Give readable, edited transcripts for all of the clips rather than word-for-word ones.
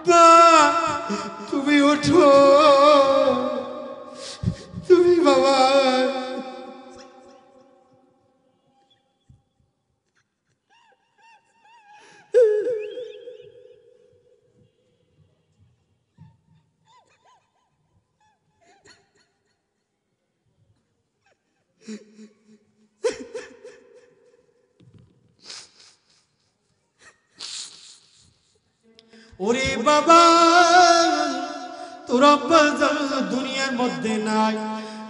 আব্বা তুমি ওঠো, তুমি বাবা। ওরে বাবা তোর আব্বা দুনিয়ার মধ্যে নাই,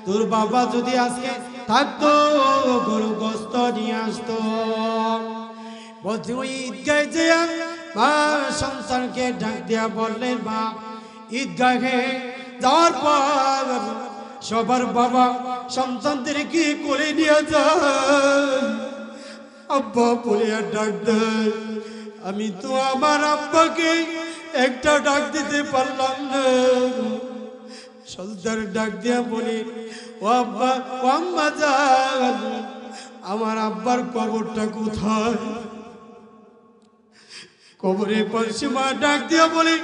তোর বাবা যদি আজকে থাকতো গরু গোস্ত নিয়ে আসতো। বলছি ওই ঈদগাহে যে মা সন্তানকে ডাক দিয়া বললেন মা ঈদগাহে যাওয়ার পর সবার বাবা সন্তানদেরকে কোলে নিয়ে যায়, আব্বা বলে আর ডাক দেয়। আমি তো আমার আব্বাকে একটা ডাক দিতে পারলাম না। সন্তান ডাক দিয়া বলি ও আব্বা ও আম্মা যান, আমার আব্বার কবরটা কোথায়? কবরের পাশে মা ডাক দিয়া বলে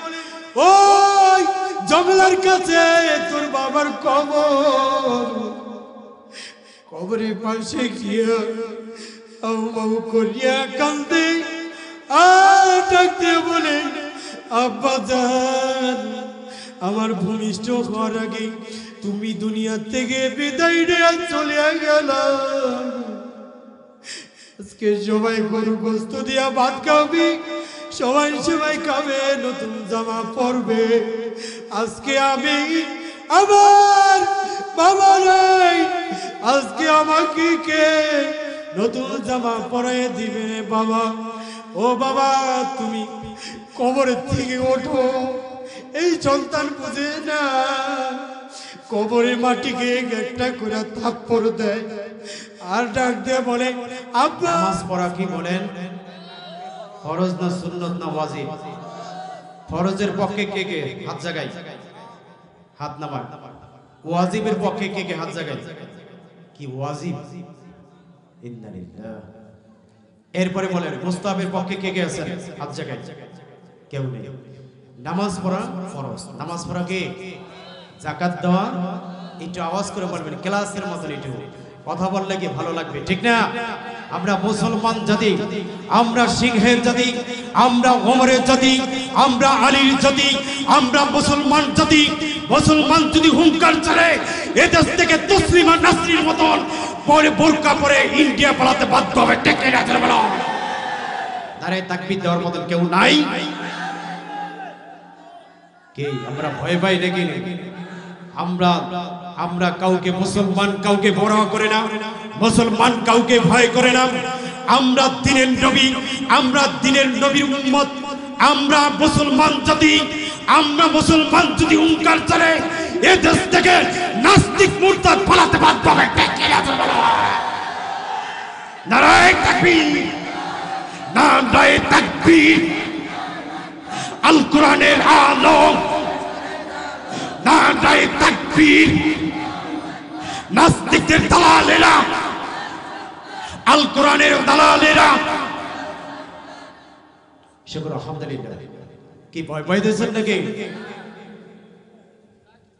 ওই জঙ্গলের কাছে তোর বাবার কবর। কবরের পাশে গিয়া আউ করিয়া কান্দে আর ডাক দিয়া বলে আব্বা যান, আমার ভূমিষ্ঠ হওয়ার আগে তুমি দুনিয়া থেকে বিদায় নিয়ে চলে গেল। আজকে সবাই গরু গোস্ত দিয়া ভাত খাবে, সবাই সবাই খাবে, নতুন জামা পরবে। আজকে আমি আমার বাবা নাই, আজকে আমাকে কে নতুন জামা পরাই দিবে বাবা? ও বাবা তুমি কবরের থেকে ওঠো। এই সন্তান বুঝে না, কবরের মাটিকে একটা করে থাপ্পড় দেয় আর ডাক দিয়ে বলে আব্বা। নামাজ পড়া কি বলেন ফরজ না সুন্নত না ওয়াজিব? ফরজের পক্ষে কে কে হাত জাগায়? হাত নামান। ওয়াজিবের পক্ষে কে কে হাত জাগায়? কি ওয়াজিব? ইন্নালিল্লাহ। এরপরে বলেন মুস্তাহাবের পক্ষে কে কে আছেন? হাত জাগায়। কেউ নেই। নামাজ পড়া ফরজ। নামাজ পড়া কে? যাকাত দেওয়া। একটু আওয়াজ করে বলবেন ক্লাসের মতন, একটু কথা বললে কি ভালো লাগবে, ঠিক না? আমরা মুসলমান জাতি, আমরা সিংহের জাতি, আমরা ওমরের জাতি, আমরা আলীর জাতি, আমরা মুসলমান জাতি। মুসলমান যদি হুঙ্কার ছাড়ে এদেশ থেকে তসলিমা নাসরির মতন পরে বোরকা পরে ইন্ডিয়া পালাতে বাধ্য হবে, ঠিক না? নারে তাকবীর দেওয়ার মতন কেউ নাই। কে আমরা ভয় পাই নাকি? আমরা কাউকে মুসলমান কাউকে বড় করে না, মুসলমান কাউকে ভয় করে না। আমরা দ্বীনের নবী, আমরা দ্বীনের নবীর উম্মত, আমরা মুসলমান জাতি। আমরা মুসলমান যদি হুঙ্কার চলে এ দেশ থেকে নাস্তিক মুরতাদ পালাতে বাধ্য হবে, ঠিক কি না? নারায়ে তাকবীর, নারায়ে তাকবীর। আল কোরআনের আলো, নারায়ে তাকবীর। নাস্তিকদের দালালেরা, আল কোরআনের দালালেরা। শুকর আলহামদুলিল্লাহ। কি ভয় ভয় দিয়েছেন নাকি?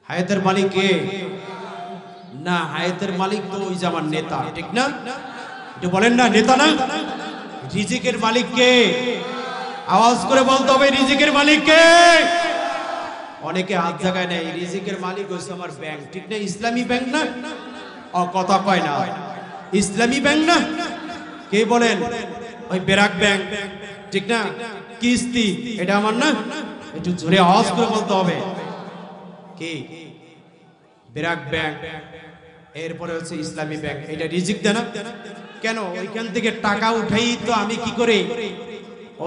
হায়াতের মালিক কে? না, হায়াতের মালিক তো ওই যে আমার নেতা, ঠিক না? একটু বলেন না, নেতা না? রিজিকের মালিক কে? আওয়াজ করে বলতে হবে রিজিকের মালিক কে? অনেকে হাত জায়গায় নেই। রিজিকের মালিক হচ্ছে আমার ব্যাংক, ঠিক না? ইসলামী ব্যাংক না? ও কথা কয় না, ইসলামী ব্যাংক না? কে বলেন? ওই বেরাক ব্যাংক, ঠিক না? কিস্তি এটা আমার না? একটু জোরে আওয়াজ করে বলতে হবে। কি? বেরাক ব্যাংক, এরপরে হচ্ছে ইসলামী ব্যাংক। এটা রিজিক দেয় না? কেন? ওইখান থেকে টাকা উঠাই তো আমি কি করে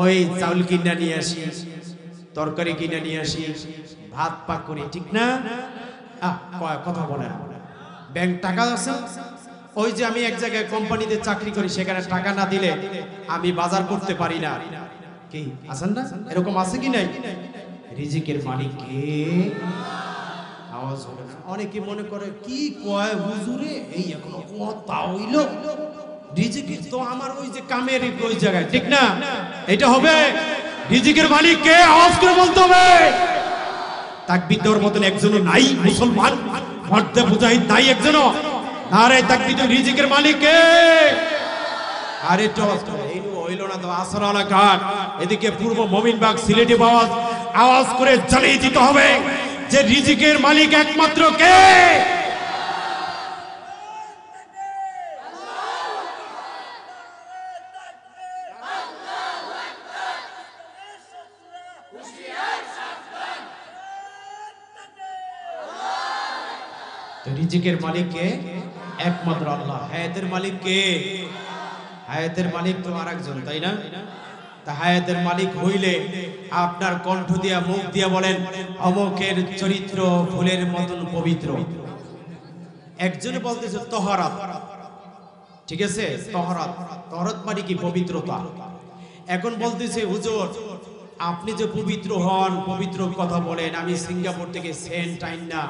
ওই চাউল কিনে নিয়ে আসি, তরকারি কিনে নিয়ে আসি, ভাত পাক করি, ঠিক না? কথা বলেন। ব্যাংক টাকা আছে। ওই যে আমি এক জায়গায় কোম্পানিতে চাকরি করি, সেখানে টাকা না দিলে আমি বাজার করতে পারি না। কি আছেন না? এরকম আছে কি নাই? রিজিকের মালিক কে? আওয়াজ হবে না। অনেকে মনে করে কি কয় হুজুরে, এই এখনো কথা হইল। রিজিক তো আমার ওই যে কামের ওই জায়গায়, ঠিক না? এটা হবে রিজিকের মালিক কে? আওয়াজ করে বলতে হবে। তাকবীর দেওয়ার মতন একজনও নাই মুসলমান, মর্দে মুজাহিদ নাই একজনও। নারে তাকবীর, রিজিকের মালিক কে? আরে এই হইল না তো আসরালা ঘাট, এদিকে পূর্ব মমিনবাগ সিলেটি আওয়াজ করে জ্বালিয়ে দিতে হবে যে রিজিকের মালিক একমাত্র কে? রিজিকের মালিক কে? একমাত্র আল্লাহ। হায়াতের মালিক কে? হায়াতের মালিক তো আরেকজন, তাই না? তা হায়াতের মালিক হইলে আপনার কণ্ঠ দিয়া মুখ দিয়া বলেন অমুকের চরিত্র ফুলের মতন পবিত্র। একজনে বলতেছে তহরাত, ঠিক আছে? তহরাত, তহরাত মানে কি? পবিত্রতা। এখন বলতেছে হুজুর আপনি যে পবিত্র হন, পবিত্র কথা বলেন, আমি সিঙ্গাপুর থেকে সেন্ট আইনা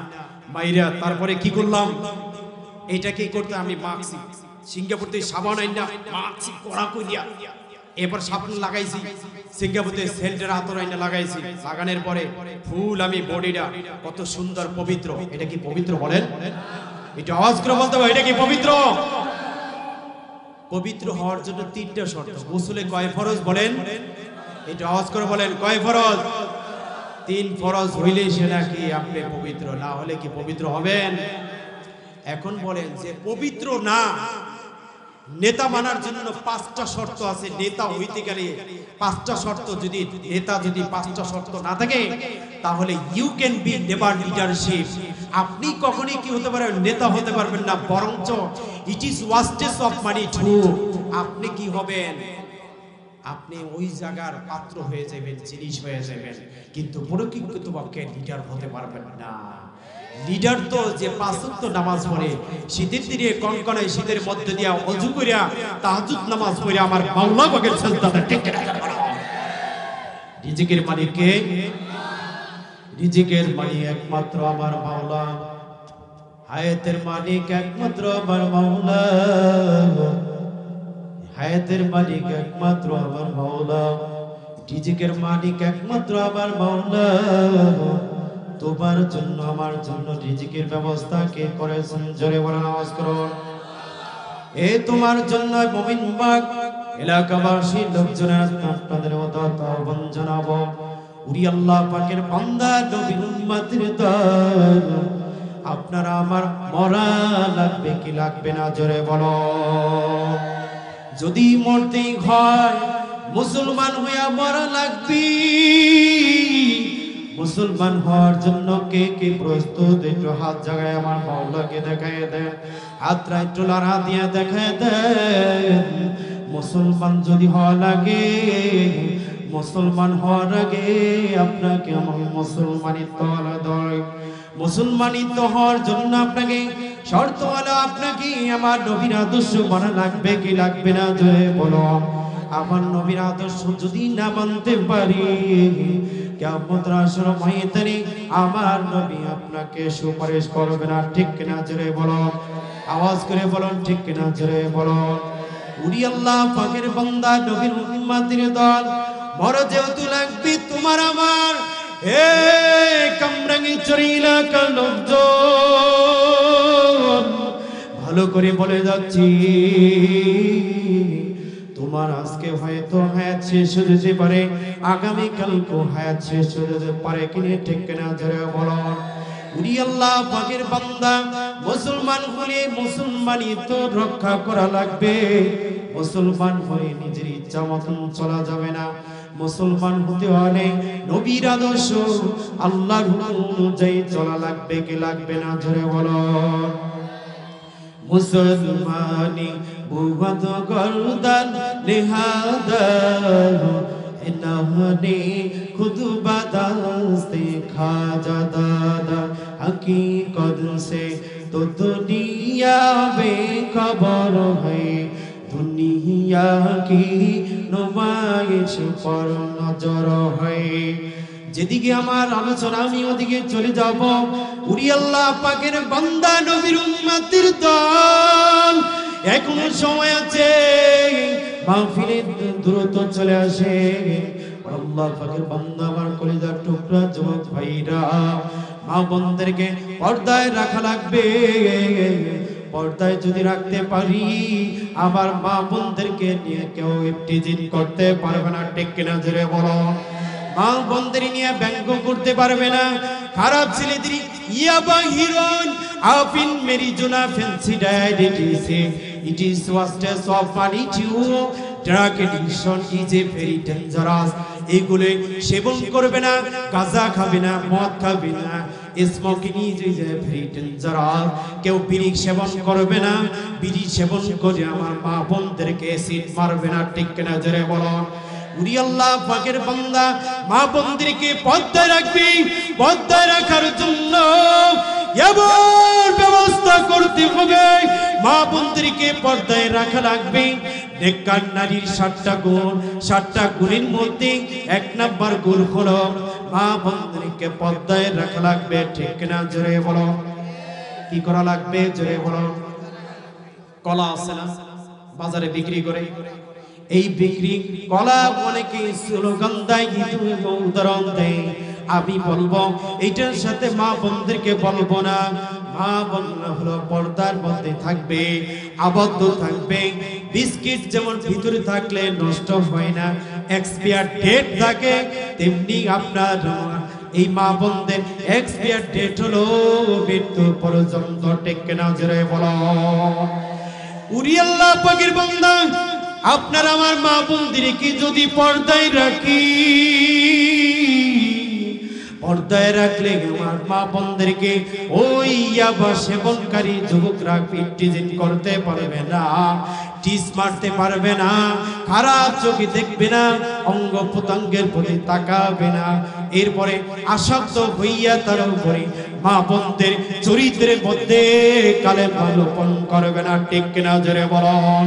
মাইরা তারপরে কি করলাম, এটা কি করতে আমি মাখছি, সিঙ্গাপুর থেকে সাবান আইনা মাখছি কড়া কইয়া, এরপর সাবান লাগাইছি, সিঙ্গাপুর থেকে সেন্টের আতর আইনা লাগাইছি, লাগানোর পরে ফুল আমি বডিটা কত সুন্দর পবিত্র, এটা কি পবিত্র বলেন? এটা আওয়াজ করে বলতে হবে, এটা কি পবিত্র? পবিত্র হওয়ার জন্য তিনটা শর্ত। গোসলে কয় ফরজ বলেন? এটা আওয়াজ করে বলেন, কয় ফরজ? 3 ফরজ হইলেই সে নাকি আপনি পবিত্র, না হলে কি পবিত্র হবেন? এখন বলেন যে পবিত্র না, নেতা মানার জন্য 5টা শর্ত আছে। নেতা হইতে গেলে 5টা শর্ত, যদি নেতা যদি 5টা শর্ত না থাকে তাহলে you can be never leadership, আপনি কখনোই কি হতে পারবেন? নেতা হতে পারবেন না, বরঞ্চ it is wastage of money to, আপনি কি হবেন? আপনি ওই জায়গার পাত্র হয়ে যাবেন, জিনিস হয়ে যাবেন, কিন্তু প্রকৃতপক্ষে লিডার হতে পারবেন না। লিডার তো যে 5 ওয়াক্ত নামাজ পড়ে, শীতের দিনে কনকনে শীতের মধ্যে দিয়া ওযু কইরা তাহাজ্জুদ নামাজ পড়ে আমার মাওলা পাকের সাজদাতে টেকে রাখা। রিজিকের মালিক কে? রিজিকের মালিক একমাত্র আমার মাওলা। হায়াতের মালিক একমাত্র আমার মাওলা। হায়াতের মালিক একমাত্র আমার মাওলা। রিজিকের মালিক একমাত্র আমার মাওলা। তোমার জন্য আমার জন্য রিজিকের ব্যবস্থা কে করেছেন? জোরে বলেন, আওয়াজ করুন। এ তোমার জন্য মুমিনবাগ এলাকাবাসী লোকজনের আপনাদের মতো আহ্বান জানাবো, উরি আল্লাহ পাকের বান্দা নবীর উম্মতের দল, আপনারা আমার মরা লাগবে কি লাগবে না? জোরে বলো। যদি মরতেই হয় মুসলমান হইয়া মরা লাগবে। মুসলমান হওয়ার জন্য কে কে প্রস্তুত? একটু হাত জাগায় আমার মাওলাকে দেখায় দেন, হাতটা একটু লড়া দিয়ে দেখায় দেন। মুসলমান যদি হওয়া লাগে, মুসলমান হওয়ার আগে আপনাকে আমার মুসলমানিত্ব আলাদা। মুসলমানিত্ব হওয়ার জন্য আপনাকে শর্ত হলো, আপনাকে আমার নবীর আদর্শ মানা লাগবে কি লাগবে না? জয় বলো। আমার নবীর আদর্শ যদি না মানতে পারি, কিয়ামতের আসর ময়দানে আমার নবী আপনাকে সুপারিশ করবে না, ঠিক কিনা? জোরে বলো, আওয়াজ করে বলুন, ঠিক কিনা? জোরে বলো। উরি আল্লাহ পাকের বান্দা নবীর উম্মতের দল, বড় যেহেতু লাগবে তোমার আমার, এ কামরাঙ্গি চরি এলাকার লোকজন ভালো করে বলে যাচ্ছি, তোমার আজকে হয়তো হায়াত শেষ হয়ে যেতে পারে, আগামীকালকেও হায়াত শেষ হয়ে যেতে পারে, কিনে ঠিক কিনা? জোরে বলো। উরি আল্লাহ পাকের বান্দা, মুসলমান হলে মুসলমানই তো রক্ষা করা লাগবে। মুসলমান হয়ে নিজের ইচ্ছা মতন চলা যাবে না। মুসলমান হতে হলে নবীর আদর্শ আল্লাহর হুকুম অনুযায়ী চলা লাগবে কি লাগবে না? জোরে বলো। মুসলমানি বুবত গর্দান নেহাদার ইনাহনে খুদ বাদাস্তে খাজা দাদা, হकीकत से तो दुनिया बेखबर है, दुनिया की नुमाइश पर नजर है। যেদিকে আমার আলোচনা আমি ওদিকে চলে যাব। উরি আল্লাহ পাকের বান্দা নবীর উম্মতের দল, এখনো সময় আছে, মাহফিলে দ্রুত চলে আসে। আল্লাহ পাকের বান্দা আমার কলিজার টুকরা যুবক ভাইরা মা বোনদেরকে পর্দায় রাখা লাগবে পর্দায় যদি রাখতে পারি আমার মা বোনদেরকে নিয়ে কেউ ইফতিজিন করতে পারবে না ঠিক কিনা জোরে বলো মা বোনদের নিয়ে ব্যঙ্গ করতে পারবে না খারাপ ছেলেদের ইয়াবা হিরোইন আফিন মেরিজুনা ফ্যান্সি diabetes it is worst of money too drug addiction is a very dangerous এগুলো সেবন করবে না গাঁজা খাবে না মদ খাবে না smoking is a very dangerous কেউ বিড়ি সেবন করবে না বিড়ি সেবন করে আমার মা বোনদেরকে অ্যাসিড মারবে না ঠিক কিনা জোরে বলো উরি আল্লাহ পাকের বান্দা মা বোনদেরকে পর্দায় রাখবে পর্দায় রাখার জন্য এমন ব্যবস্থা করতে হবে মা বোনদেরকে পর্দায় রাখা লাগবে নেককার নারীর 7টা গুণ 7টা গুণের মধ্যে 1 নাম্বার গুণ হলো মা বোনদেরকে পর্দায় রাখা লাগবে ঠিক না জোরে বলো কি করা লাগবে জোরে বলো কলা আছে না বাজারে বিক্রি করে এই বিক্রি কলা অনেকে স্লোগান দেয় উদাহরণ দেয় আমি বলবো এটার সাথে মা বোনদেরকে বলবো না মা বোন হলো পর্দার মধ্যে থাকবে আবদ্ধ থাকবে বিস্কিট যেমন ভিতরে থাকলে নষ্ট হয় না এক্সপায়ার ডেট থাকে তেমনি আপনার এই মা বোনদের এক্সপায়ার ডেট হলো মৃত্যু পর্যন্ত ঠিক না জোরে বলো উরি আল্লাহ পাকের বান্দা আপনার আমার মা বোনদেরকে যদি পর্দায় রাখি পর্দায় রাখলে আমার মা বোনদেরকে ওই ইয়াবা সেবনকারী যুবকরা ইফতিজিন করতে পারবে না টিস মারতে পারবে না খারাপ চোখে দেখবে না অঙ্গ প্রত্যঙ্গের প্রতি তাকাবে না এরপরে আসক্ত হইয়া তার উপরে মা বোনদের চরিত্রের মধ্যে কালেমা লোপন করবে না ঠিক কিনা জোরে বলুন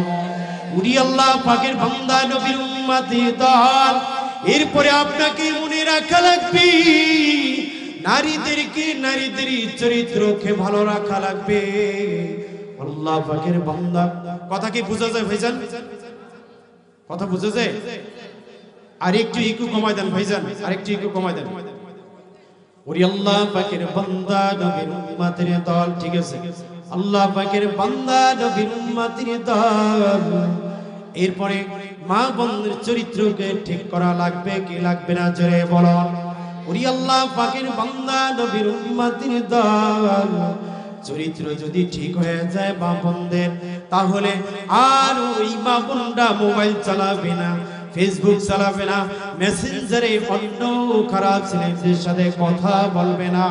উরি আল্লাহ পাকের বান্দা নবীর উম্মতি দল এরপরে আপনাকে মনে রাখা লাগবে নারীদের চরিত্রকে ভালো রাখা লাগবে আল্লাহ পাকের বান্দা কথা কি বুঝা যায় ভাইজান কথা বুঝা যায় আরেকটু ইকু কমাই দেন ভাইজান আরেকটু ইকু কমাই দেন ওরে আল্লাহ পাকের বান্দা নবীর উম্মতের দল ঠিক আছে আল্লাহ পাকের বান্দা নবীর উম্মতের দল এরপরে মা বোনদের চরিত্রকে ঠিক করা লাগবে কি লাগবে না জোরে বলুন ওরে আল্লাহ পাকের বান্দা নবীর উম্মতের দল চরিত্র যদি ঠিক হয়ে যায় মা বোনদের তাহলে আর ওই মা বোনরা মোবাইল চালাবে না ফেসবুক চালাবে না মেসেঞ্জারে অন্য খারাপ ছেলেদের সাথে কথা বলবে না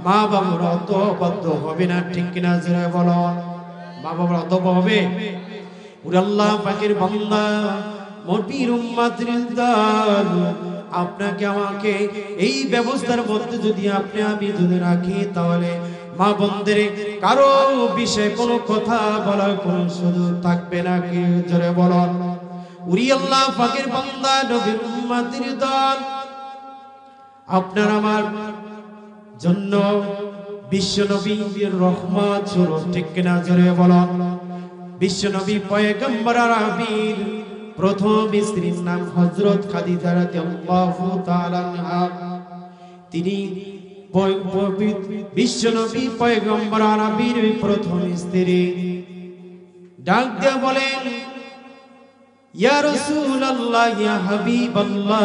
মা বাবার অতবদ্ধ হবে না ঠিক কিনা জোরে বলুন মা বাবার অতব হবে ওরে আল্লাহ পাকের বান্দা নবীর উম্মতের দল আপনাকে আমাকে এই ব্যবস্থার মধ্যে যদি আমি যদি রাখি তাহলে মা বোনদের কারো বিষয়ে কোনো কথা বলার কোনো সুযোগ থাকবে না কি জোরে বলুন উরি আল্লাহ পাকের বান্দা নবীর উম্মতের দল আপনার আমার জন্য বিশ্ব নবীর রহমত স্বরূপ ঠিক কিনা জোরে বলুন বিশ্ব নবী পয়গম্বর আরবীর প্রথম স্ত্রীর নাম হযরত খাদিজা রাদিয়াল্লাহু তাআলা আনহা তিনি বিশ্ব নবী পয়গম্বর আরবীর প্রথম স্ত্রী ডাক দিয়ে বলেন ইয়া রাসূলুল্লাহ ইয়া হাবিবাল্লাহ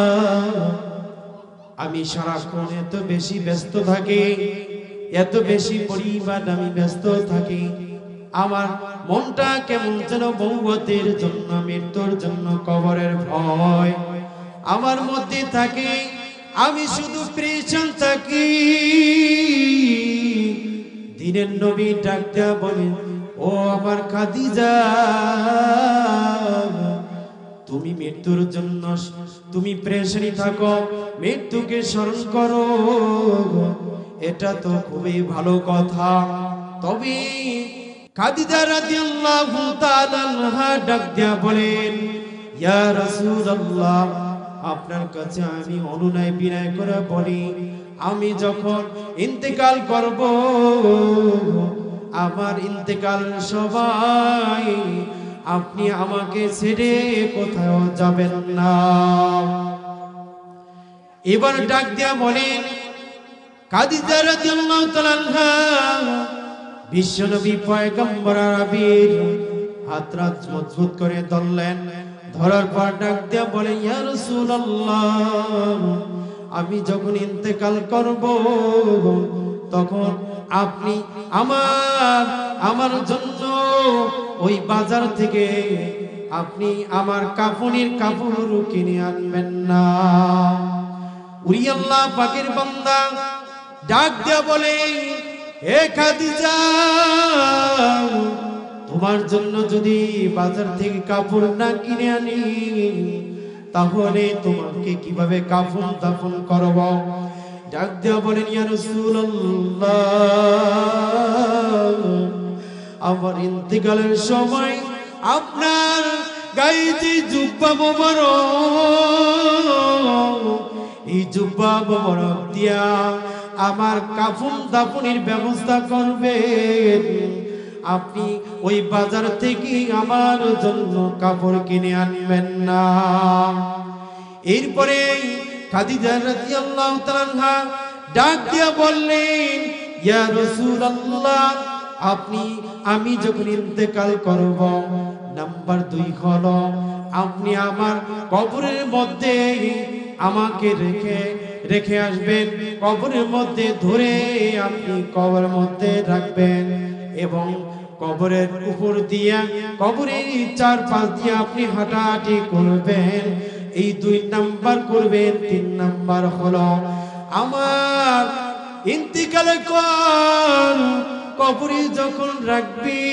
আমি সারাক্ষণ এত বেশি ব্যস্ত থাকি এত বেশি পরিবার আমি ব্যস্ত থাকি আমার মনটা কেমন যেন মৌতের জন্য মৃত্যুর জন্য কবরের ভয় আমার মধ্যে থাকে আমি শুধু প্রেশান থাকি দিনের নবী ডাকতে বলেন ও আমার খাদিজা তুমি মৃত্যুর জন্য তুমি প্রেশানি থাকো মৃত্যুকে স্মরণ করো এটা তো খুবই ভালো কথা তবে খাদিজা রাদিয়াল্লাহু তাআলা আনহা ডাক দিয়া বলেন ইয়া রাসূলুল্লাহ আপনার কাছে আমি অনুনয় বিনয় করে বলি আমি যখন ইন্তেকাল করব আমার ইন্তেকাল সময় আপনি আমাকে ছেড়ে কোথাও যাবেন না এবার ডাক দিয়া বলেন, খাদিজা রাদিয়াল্লাহু তাআলা আনহা বিশ্বনবী পয়গম্বর আরবীর হাতটা মজবুত করে ধরলেন। ধরার পর ডাক দিয়া বলেন, ইয়া রাসূলুল্লাহ, আমি যখন ইন্তেকাল করব তখন আপনি আমার জন্য ওই বাজার থেকে আপনি আমার কাফনের কাপড় কিনে আনবেন না। উরি আল্লাহ পাকের বান্দা ডাক দিয়া বলে, হে খাদিজা, তোমার জন্য যদি বাজার থেকে কাপড় না কিনে আনি তাহলে তোমাকে কিভাবে কাফন দাফন করব? ডাক দিয়া বলেন, ইয়া রাসূলুল্লাহ, আমার ইন্তেকালের সময় আপনার গায়ে যে জুব্বা মোবারক, এই জুব্বা মোবারক দিয়া আমার কাফন দাফনের ব্যবস্থা করবেন। আপনি ওই বাজার থেকে আমার জন্য কাপড় কিনে আনবেন না। এরপরে খাদিজা রাদিয়াল্লাহু তাআলা আনহা ডাক দিয়া বললেন, ইয়া রাসূলুল্লাহ, আমি যখন ইন্তেকাল করব, নাম্বার 2 হলো আপনি আমার কবরের মধ্যে আমাকে রেখে আসবেন, কবরের মধ্যে ধরে আপনি কবরের মধ্যে রাখবেন এবং কবরের উপর দিয়া কবরের চারপাশ দিয়ে আপনি হাঁটাহাঁটি করবেন। এই 2 নাম্বার করবেন। 3 নাম্বার হলো আমার ইন্তিকালের পর কবরে যখন রাখবি,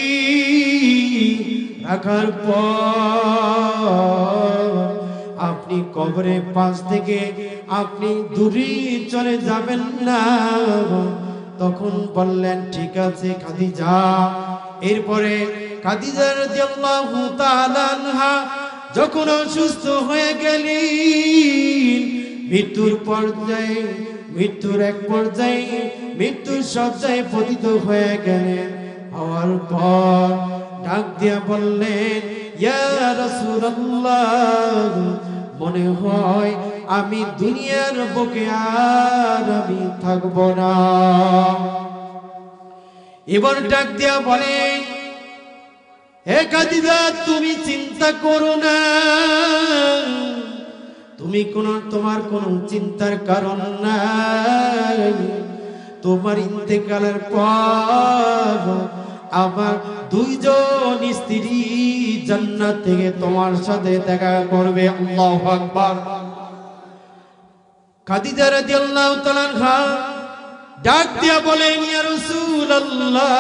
রাখার পর আপনি কবরের পাশ থেকে আপনি দূরে চলে যাবেন না। তখন বললেন, ঠিক আছে খাদিজা। এরপরে খাদিজা রাদিয়াল্লাহু তাআলা আনহা যখন অসুস্থ হয়ে গেলেন, মৃত্যুর এক পর্যায়ে মৃত্যুর শয্যায় পতিত হয়ে গেলেন। হওয়ার পর ডাক দিয়া বললেন, ইয়া রাসূলুল্লাহ, মনে হয় আমি দুনিয়ার বুকে আর আমি থাকব না। এবার ডাক দিয়া বলেন, হে খাদিজা, তুমি চিন্তা করো না, তোমার কোনো চিন্তার কারণ নাই। তোমার ইন্তেকালের পর আমার 2 জন স্ত্রী জান্নাত থেকে তোমার সাথে দেখা করবে। আল্লাহু আকবার। খাদিজা রাদিয়াল্লাহু তাআলা আনহা ডাক দিয়া বলেন, ইয়া রাসূলুল্লাহ,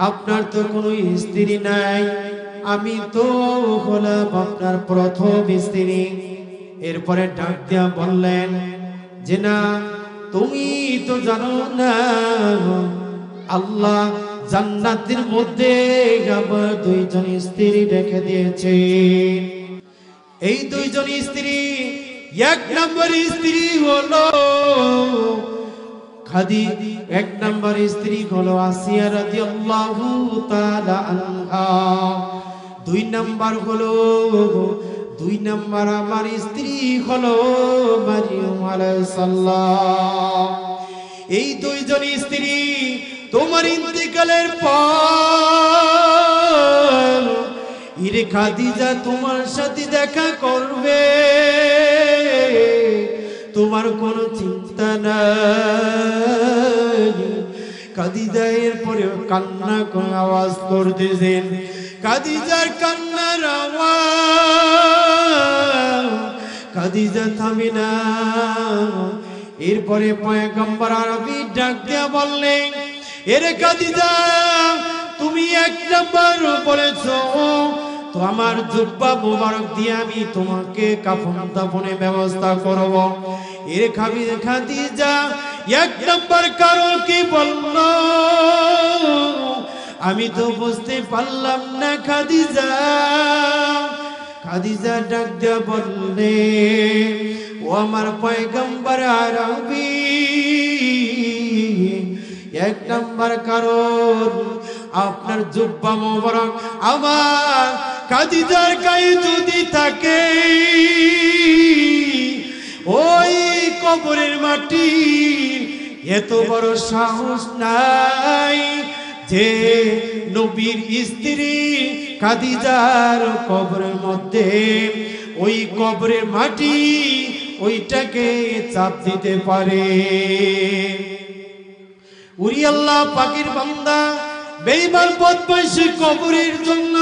আপনার তো কোনো স্ত্রী নাই, আমি তো হলাম আপনার প্রথম স্ত্রী। এরপরে ডাক দিয়া বললেন যে, না, তুমি তো জানো না আল্লাহ জান্নাতের মধ্যে আমার 2 জন স্ত্রী রেখে দিয়েছে। এই 2 জন স্ত্রী, 1 নম্বর স্ত্রী হলো এক নম্বর স্ত্রী হলো আসিয়া রাদিয়াল্লাহু তাআলা আনহা। 2 নম্বর আমার স্ত্রী হলো মারিয়াম আলাইহিস সালাম। এই 2 জন স্ত্রী তোমার ইন্তেকালের পর ইরে খাদিজা তোমার সাথে দেখা করবে, তোমার কোনো চিন্তা নাই। খাদিজা এরপরে কান্না করে আওয়াজ করতেছেন। খাদিজার কান্নার আওয়াজ খাদিজা থামে না। এরপরে পয়গম্বর আরবী ডাক দিয়া বললেন, এরে খাদিজা, তুমি 1 নাম্বার বলেছো, তো আমার জুব্বা মোবারক দিয়ে আমি তোমাকে কাফন দাফনের ব্যবস্থা করব। এর খাদিজা 1 নাম্বার কারণ কি বললো আমি তো বুঝতে পারলাম না। খাদিজা ডাক দিয়া বললে, ও আমার পয়গম্বর আরবী, 1 নাম্বার কারণ আপনার জুব্বা মোবারক আমার খাদিজার গায়ে যদি থাকে, ওই কবরের মাটি এত বড় সাহস নাই যে নবীর স্ত্রী খাদিজার কবরের মধ্যে ওই কবরের মাটি ওইটাকে চাপ দিতে পারে। উরি আল্লাহ পাকের বান্দা বেঈমান বদমাইশি কবরের জন্য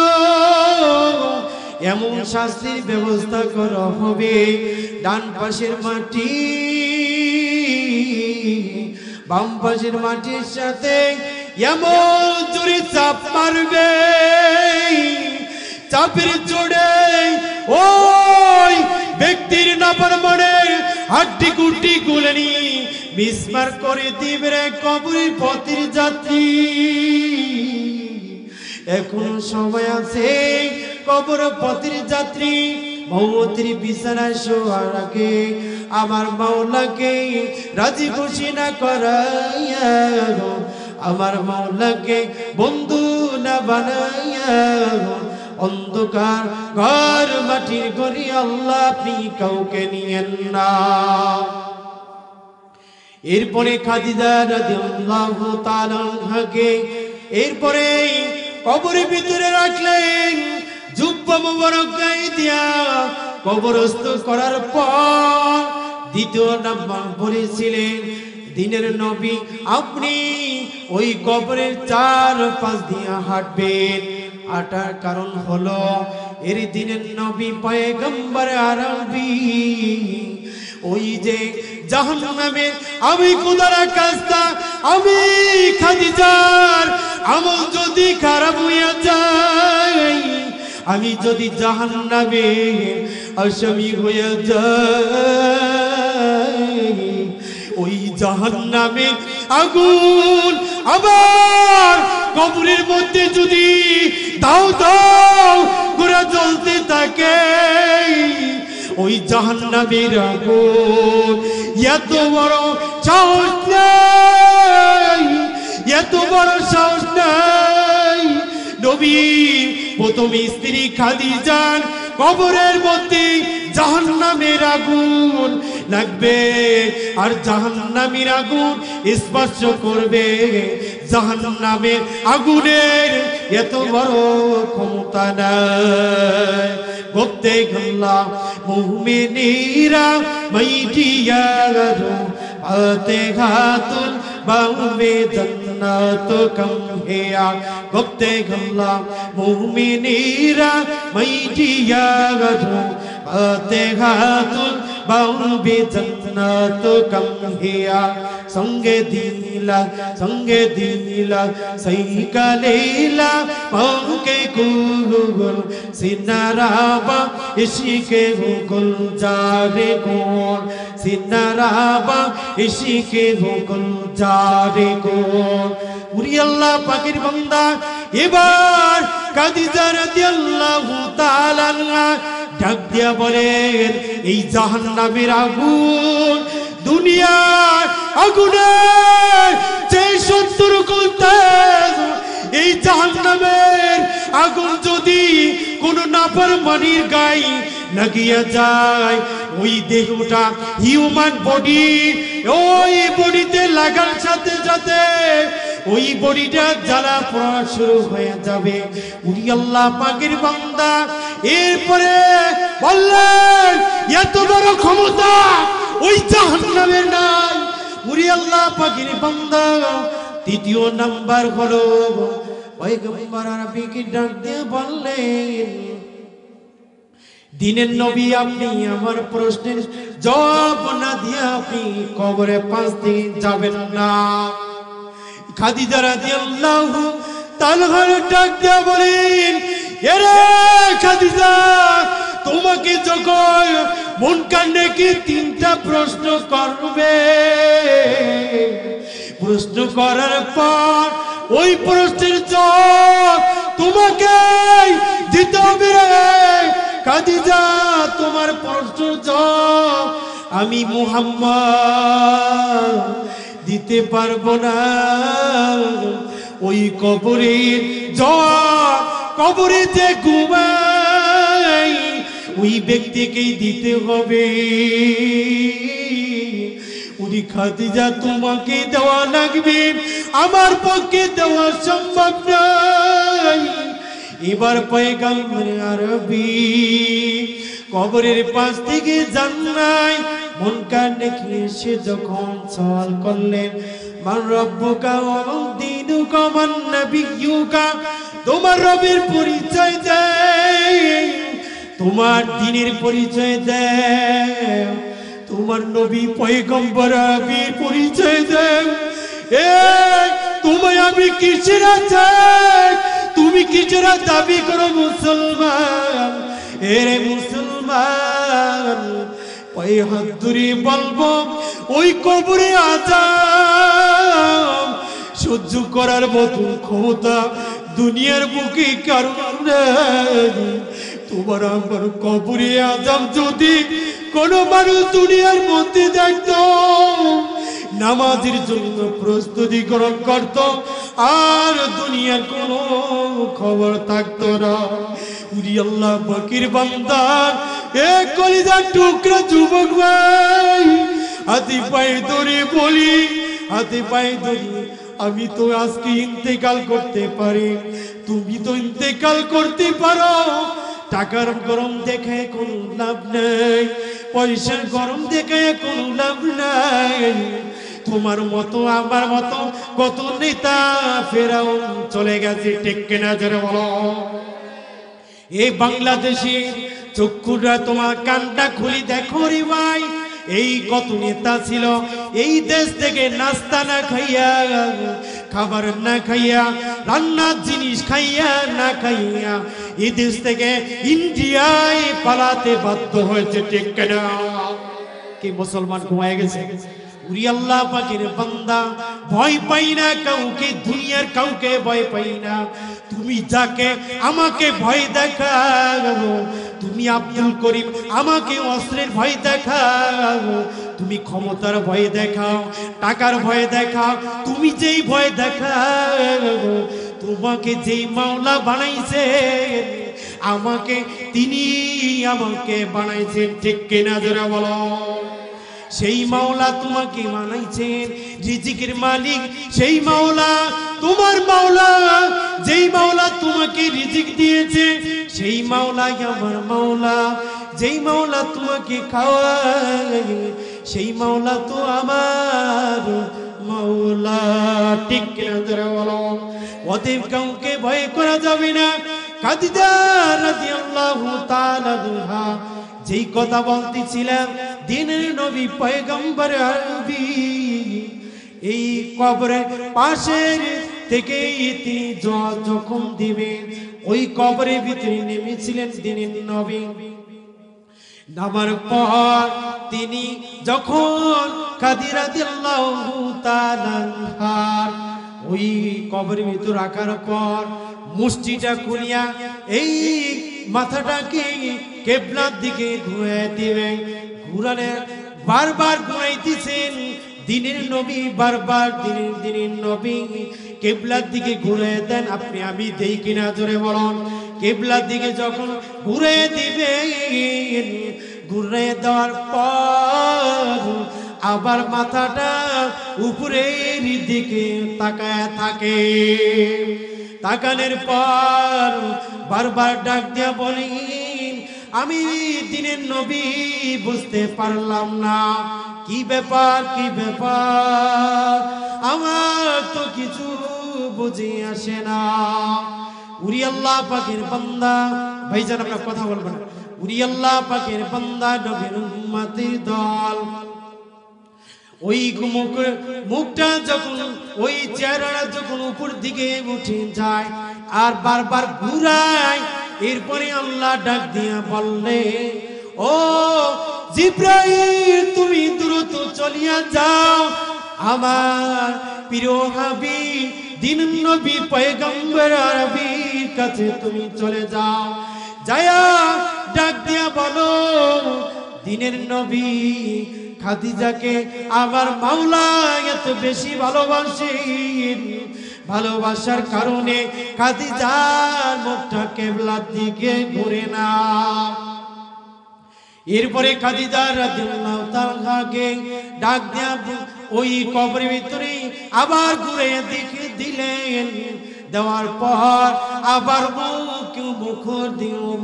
এমন শাস্তির ব্যবস্থা করা হবে, ডান পাশের মাটি বাম পাশের মাটির সাথে এমন জোরে চাপ মারবে, চাপের জোরে ওই ব্যক্তির নাফরমানের হাড্ডি কুটি গুলেনি মিসমার করে দিবে রে কবরের পথের যাত্রী। এখনো সময় আছে, কবর পথের যাত্রী মৌতের বিছানায় শোয়ার আগে আমার মাওলাকে রাজি খুশি না করাইয়া, আমার মাওলাকে বন্ধু না বানাইয়া অন্ধকার ঘর মাটির ঘরে আল্লাহ আপনি কাউকে নিয়েন না। এরপরে খাদিজা রাদিয়াল্লাহু তাআলা আনহাকে এরপরে কবরের ভিতরে রাখলেন, জুব্বা মোবারক গায়ে দিয়া কবরস্থ করার পর দ্বিতীয় নাম্বার বলেছিলেন, দিনের নবী আপনি ওই কবরের চারপাশ দিয়ে হাঁটবেন। হাঁটার কারণ হলো এর দিনের নবী পয়গম্বর আরবি ওই যে জাহান্নামে আমি খোদার কাজটা আমি খাদিজার আমল যদি খারাপ হইয়া যায়, আমি যদি জাহান্নামে আসামি হইয়া যাই, ওই জাহান্নামে আগুন আবার কবরের মধ্যে যদি দাও দাও করে জ্বলতে থাকে, ওই জাহান্নামের আগুন এত বড় সাহস নাই, এত বড় সাহস নাই। নবী প্রথম স্ত্রী খাদিজার কবরের মধ্যে জাহান্নামের আগুন লাগবে, আর জাহান্নামের আগুন স্পর্শ করবে। জাহান্নামের আগুনের এত বড় ক্ষমতা নাই। গোপতে গল্লা মুমিনীরা মাইটিয়া গো আতে হাতুল বাউবে জান্নাত কম হেয়া। গোপতে গল্লা মুমিনীরা মাইটিয়া গো আতে হাতুল বাউবে জান্নাত কম হেয়া। সঙ্গে দিলা সৈকালেলা পাউকে কুগুল সিনারাবা ইশিকে গুল জারে গোল, সিনারাবা ইশিকে গুল জারে গোল। উরি আল্লাহ পাকের বান্দা এবার খাদিজা রাদিয়াল্লাহু তাআলা আনহা ডাক দিয়া বলেন, এই জাহান্নামের আগুন দুনিয়ার আগুনের যে 70 গুণ তেজ, এই জাহান্নামের আগুন যদি কোন নাফরমানির গায়ে লাগিয়া যায়, ওই দেহটা হিউম্যান বডি ওই বডিতে লাগার সাথে সাথে ওই বডিটা জ্বালা পোড়া শুরু হয়ে যাবে। উরি আল্লাহ পাকের বান্দা এরপরে বললেন, এত বড় ক্ষমতা ওই জাহান্নামের নাই। উরি আল্লাহ পাকের বান্দা তৃতীয় নাম্বার হলো পয়গম্বর আরবিকে ডাক দিয়ে বললেন, দিনের নবী আপনি আমার প্রশ্নের জবাব না দিয়ে আপনি কবরে 5 দিন যাবেন না। খাদিজা রাদিয়াল্লাহু তাআলা ডাক দিয়ে বলেন, এরে খাদিজা, তোমাকে যখন মুনকার নাকির 3টা প্রশ্ন করবে, প্রশ্ন করার পর ওই প্রশ্নের জবাব তোমাকে দিতে হবে রে খাদিজা। তোমার প্রশ্নের জবাব আমি মুহাম্মদ দিতে পারবো না। ওই কবরের জবাব কবরে যে ঘুমাই ওই ব্যক্তিকেই দিতে হবে। উনি খাদিজা তোমাকে দেওয়া লাগবে, আমার পক্ষে দেওয়া সম্ভব নয়। এবার পয়গম্বর আরবি কবরের পাশ থেকে জান্নাই মুনকার নেকি এসে যখন সওয়াল করলেন, মান রব্বুকা ওয়া মান দীনুকা ওয়ান নাবিয়্যুকা, তোমার রবের পরিচয় দেয়, তোমার দ্বীনের পরিচয় দেয়, তোমার নবী পয়গম্বর আরবির পরিচয় দেয়। তোমায় আমি কিসের আছে, তুমি কিসের দাবি করো মুসলমান? এরে মুসলমান, পায়ে হাত ধরে বলবো, ওই কবরে আযাব সহ্য করার মতো ক্ষমতা দুনিয়ার বুকে কারণ নেই। তোমার আমার কবরে আযাব যদি কোন মানুষ দুনিয়ার মধ্যে দেখত, নামাজের জন্য প্রস্তুতি গ্রহণ করত, আর দুনিয়ার কোনো খবর থাকতো না। উরি আল্লাহ পাকের বান্দা, এ কলিজার টুকরা যুবক ভাই, হাতে পায়ে ধরে বলি, হাতে পায়ে ধরি, আমি তো আজকে ইন্তেকাল করতে পারি, তুমি তো ইন্তেকাল করতে পারো। টাকার গরম দেখে কোনো লাভ নাই, পয়সার গরম দেখে কোনো লাভ নাই। তোমার মতো আমার মতো কত নেতা ফেরাউন চলে গেছে, ঠিক কিনা জোরে বলো? এই বাংলাদেশের চক্ষুরা তোমার কানটা খুলি দেখো রে ভাই, এই কত নেতা ছিল এই দেশ থেকে নাস্তা না খাইয়া, খাবার না খাইয়া, রান্নার জিনিস খাইয়া না খাইয়া এই দেশ থেকে ইন্ডিয়ায় পালাতে বাধ্য হয়েছে, ঠিক কিনা? কি মুসলমান ঘুমায় গেছে? উরি আল্লাহ পাকের বান্দা, ভয় পাই না কাউকে, দুনিয়ার কাউকে ভয় পাই না। তুমি যাকে আমাকে ভয় দেখাও, তুমি আব্দুল করিম আমাকে অস্ত্রের ভয় দেখাও, তুমি ক্ষমতার ভয় দেখাও, টাকার ভয় দেখাও, তুমি যেই ভয় দেখাও, তোমাকে যেই মাওলা বানাইছে আমাকে, তিনি আমাকে বানাইছেন, ঠিক কিনা জোরে বলো? সেই মাওলা তোমাকে বানাইছেন, রিজিকের মালিক সেই মাওলা, তোমার মাওলা, যেই মাওলা তোমাকে রিজিক দিয়েছে সেই মাওলাই আমার মাওলা, যেই মাওলা তোমাকে খাওয়ায় সেই মাওলা তো আমার মাওলা, ঠিক কিনা জোরে বলো? অতএব কাউকে ভয় করা যাবে না। খাদিজা রাদিয়াল্লাহু তাআলা আনহা যেই কথা বলতেছিলাম, দ্বীনের নবী পয়গম্বর আরবি এই কবরের পাশের থেকে তিনি যখন দিবেন, ওই কবরের ভিতরে নেমেছিলেন দ্বীনের নবী। নামার পর তিনি যখন খাদিজা রাদিয়াল্লাহু তাআলা আনহার ওই কবরের ভিতর রাখার পর মুষ্টিটা খুলিয়া এই মাথাটাকে কিবলার দিকে ঘুরিয়ে দিবেন, ঘুরানে বারবার ঘুরাইতেছেন দ্বীনের নবী, বারবার দ্বীনের নবী কিবলার দিকে ঘুরে দেন। আপনি আমি দেই কিনা জোরে বলুন? কিবলার দিকে যখন ঘুরে দিবেন, ঘুরে দেওয়ার পর আবার মাথাটা উপরের দিকে তাকায় থাকে, তাকানোর পর বারবার ডাক দিয়া বলেন, আমি দ্বীনের নবী বুঝতে পারলাম না, কি ব্যাপার, কি ব্যাপার, আমার তো কিছু বুঝে আসে না। উরি আল্লাহ পাকের বান্দা, ভাইজান আমরা কথা বলবো না, উরি আল্লাহ পাকের বান্দা, নবীর উম্মতের দল, ওই মুখটা যখন, ওই চেহারাটা যখন উপর দিকে উঠে যায় আর বারবার ঘুরায়, এরপরে আল্লাহ ডাক দিয়া বললে, ও জিব্রাইল, তুমি দ্রুত চলিয়া যাও, আমার প্রিয় হাবিব দ্বীনের নবী পয়গম্বর আরবির কাছে তুমি চলে যাও, যায়া ডাক দিয়া বলো, দ্বীনের নবী খাদিজাকে আমার মাওলা এত বেশি ভালোবাসেন, ভালোবাসার কারণে খাদিজার মুখটা কিবলার দিকে ঘুরে না। এরপরে খাদিজা রাদিয়াল্লাহু তাআলাকে ডাক দেয়া ওই কবরের ভিতরে আবার ঘুরে দেখে দিলেন। দেওয়ার পর আবার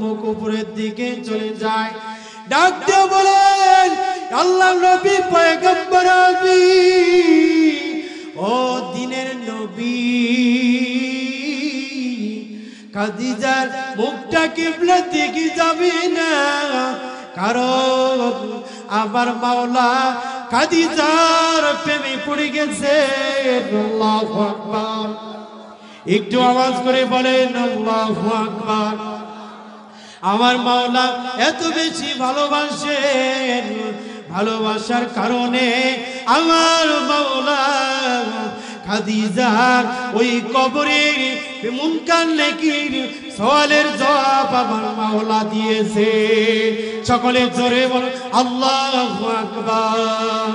মুখ উপরের দিকে চলে যায়। ডাক দিয়ে বলেন, আল্লাহ নবী পয়গম্বর নবী, ও দিনের নবী, খাদিজার মুখটা কিবলা দিকে যাবে না, কারণ আমার মাওলা খাদিজার প্রেমে পড়ে গেছে। আল্লাহু আকবার। একটু আওয়াজ করে বলেন আল্লাহু আকবার। আমার মাওলা এত বেশি ভালোবাসেন, ভালোবাসার কারণে আমার মাওলা খাদিজার ওই কবরের মুনকার নেকির সওয়ালের জবাব আমার মাওলা দিয়েছে। সকলে জোরে বলেন আল্লাহু আকবার।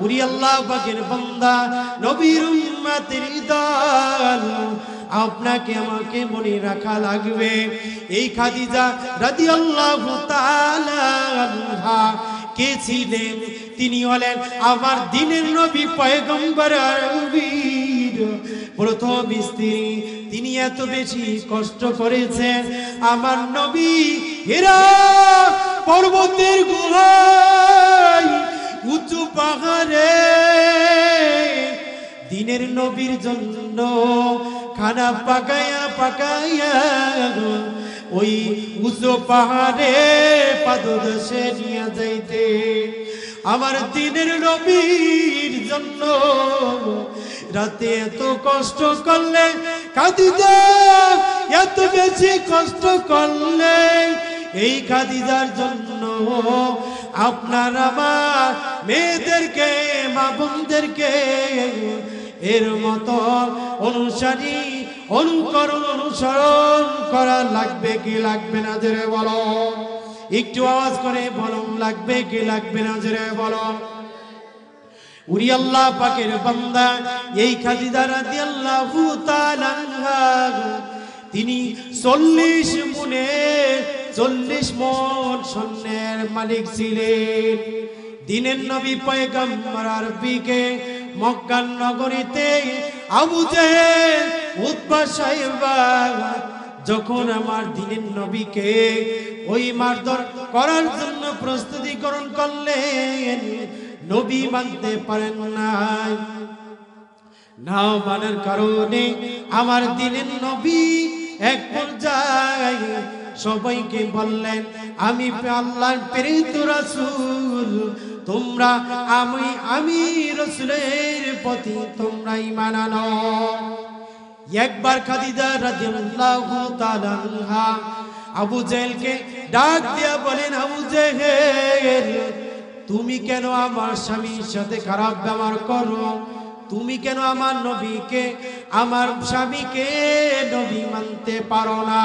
উরি আল্লাহ পাকের বান্দা, নবীর উম্মতের দল, আপনাকে আমাকে মনে রাখা লাগবে। এই খাদিজা রাদিয়াল্লাহু তাআলা আনহা কে ছিলেন? তিনি হলেন আমার দিনের নবী পয়গম্বর আরবীর প্রথম স্ত্রী। তিনি এত বেশি কষ্ট করেছেন, আমার নবী হীরা পর্বতের গুহায় উঁচু পাহাড়ে দিনের নবীর জন্য খানা পাকাইয়া ওই উঁচু পাহাড়ে পাদদেশে নিয়ে যাইতে। আমার দিনের নবীর জন্য রাতে এত কষ্ট করলে, খাদিজা এত বেশি কষ্ট করলে, এই খাদিজার জন্য আপনার আমার মেয়েদেরকে, মা বোনদেরকে এর মতো অনুসারী অনুসরণ করা লাগবে কি লাগবে না? জোরে বলো, একটু আওয়াজ করে বলো, লাগবে কি লাগবে না? জোরে বলো। উরি আল্লাহ পাকের বান্দা, এই খাদিজা রাদিয়াল্লাহু তাআলা আনহা তিনি 40 মণ স্বর্ণের মালিক ছিলেন। দিনের নবী পয়গম্বর আরবীকে মক্কা নগরীতে আবু জেহেল, উতবা, সাইবা যখন আমার দিনের নবীকে ওই মারধর করার জন্য প্রস্তুতিকরণ করলেন, নবী মানতে পারেন নাই। না মানার কারণে আমার দিনের নবী এক পর্যায়ে সবাইকে বললেন, আমি আল্লাহর প্রেরিত রাসূল, তোমরা আমি রাসূলের প্রতি তোমরা ঈমান আনো। একবার খাদিজা রাদিয়াল্লাহু তাআলা আনহা আবু জেহেলকে ডাক দিয়া বলেন, আবু জেহেল, তুমি কেন আমার স্বামীর সাথে খারাপ ব্যবহার করো? তুমি কেন আমার নবীকে, আমার স্বামীকে নবী মানতে পারো না?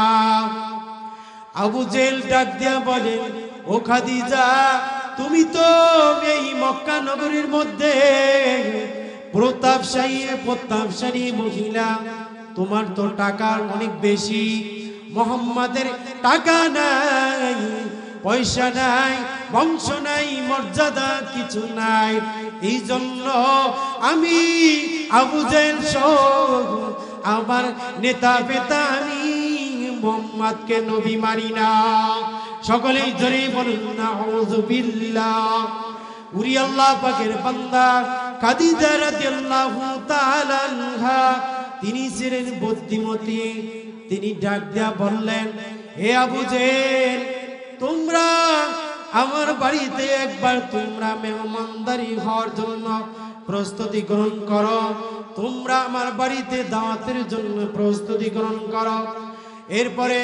আবু জেহেল ডাক দিয়া বলেন, ও খাদিজা, তুমি তো এই মক্কা নগরীর মধ্যে প্রতাপশালী মহিলা, তোমার তো টাকা অনেক বেশি, মুহাম্মাদের টাকা নাই, পয়সা নাই, বংশ নাই, মর্যাদা কিছু নাই। এই জন্য আমি আবু জেহেল সহ আমার নেতা পেতা আমি মুহাম্মদকে নবী মানি না। সকলেই জোরে বলুন নাউযু বিল্লাহ। উরি আল্লাহ পাকের বান্দা খাদিজা রাদিয়াল্লাহু তাআলা আনহা তিনি ছিলেন বুদ্ধিমতী। তিনি ডাক দিয়া বললেন, হে আবু জেহেল, তোমরা আমার বাড়িতে একবার তোমরা মেহমানদারি হওয়ার জন্য প্রস্তুতি গ্রহণ করো, তোমরা আমার বাড়িতে দাওয়াতের জন্য প্রস্তুতি গ্রহণ করো। এরপরে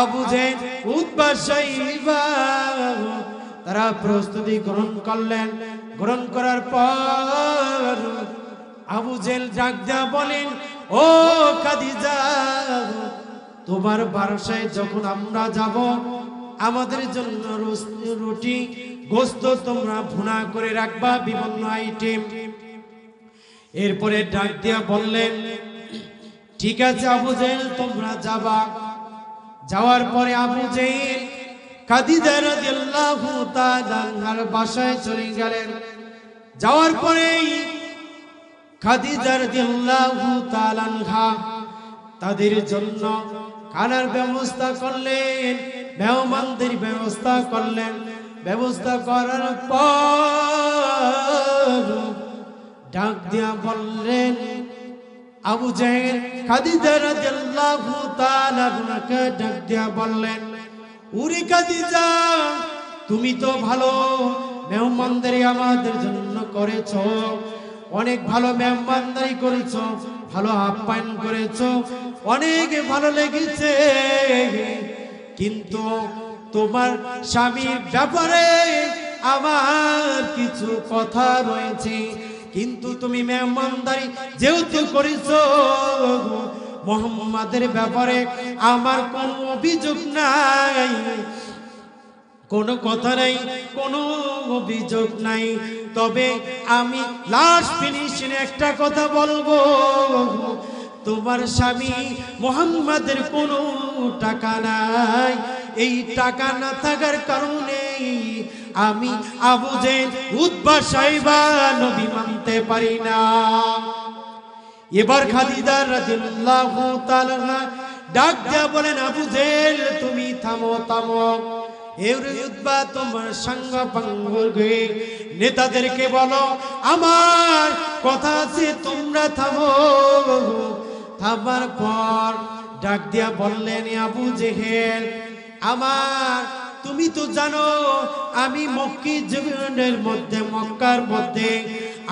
আবু জেহেল, উতবা, সাইবা তারা প্রস্তুতি গ্রহণ করলেন। গ্রহণ করার পর আবু জেহেল ডাক দিয়া বলেন, ও খাদিজা, তোমার বাসায় যখন আমরা যাব, আমাদের জন্য রুটি গোস্ত তোমরা ভুনা করে রাখবা, বিভিন্ন আইটেম। এরপরে ডাক দিয়া বললেন, ঠিক আছে আবু জেহেল, তোমরা যাবা। যাওয়ার পরে আবু জেহেল খাদিজা রাদিয়াল্লাহু তাআলা আনহার বাসায় চলে গেলেন। যাওয়ার পরেই খাদিজা রাদিয়াল্লাহু তাআলা আনহা তাদের জন্য খানার ব্যবস্থা করলেন, মেহমানদের ব্যবস্থা করলেন। ব্যবস্থা করার পর ডাক দিয়া বললেন, আবু জাহেল খাদিজা রাদিয়াল্লাহু তাআলা আনহাকে ডাক দিয়া বললেন, উরে খাদিজা, তুমি তো ভালো মেহমানদারি আমাদের জন্য করেছো, অনেক ভালো মেহমানদারি করেছো, ভালো আপ্যায়ন করেছো, অনেক ভালো লেগেছে। কিন্তু তোমার স্বামীর ব্যাপারে আমার কিছু কথা রয়েছে। কিন্তু তুমি মেহমানদারি যেহেতু করেছো, মুহাম্মাদের ব্যাপারে আমার কোনো অভিযোগ নাই, কোনো কথা নাই, কোনো অভিযোগ নাই। তবে আমি লাস্ট ফিনিশিং একটা কথা বলবো, তোমার স্বামী মুহাম্মাদের কোনো টাকা নাই। এই টাকা না থাকার কারণে আমি আবু জেহেল উতবা সাইবা নবী মানতে পারি না। এবার খাদিজা রাদিয়াল্লাহু তাআলা ডাক দিয়া বলেন, আবু জেহেল তুমি থামো থামো, এরে উতবা তোমার সঙ্গ পাঙ্গলকে নেতাদেরকে বলো আমার কথা আছে, তোমরা থামো। থামার পর ডাক দিয়া বললেন, আবু জেহেল আমার, তুমি তো জানো আমি মক্কি জীবনের মধ্যে, মক্কার মধ্যে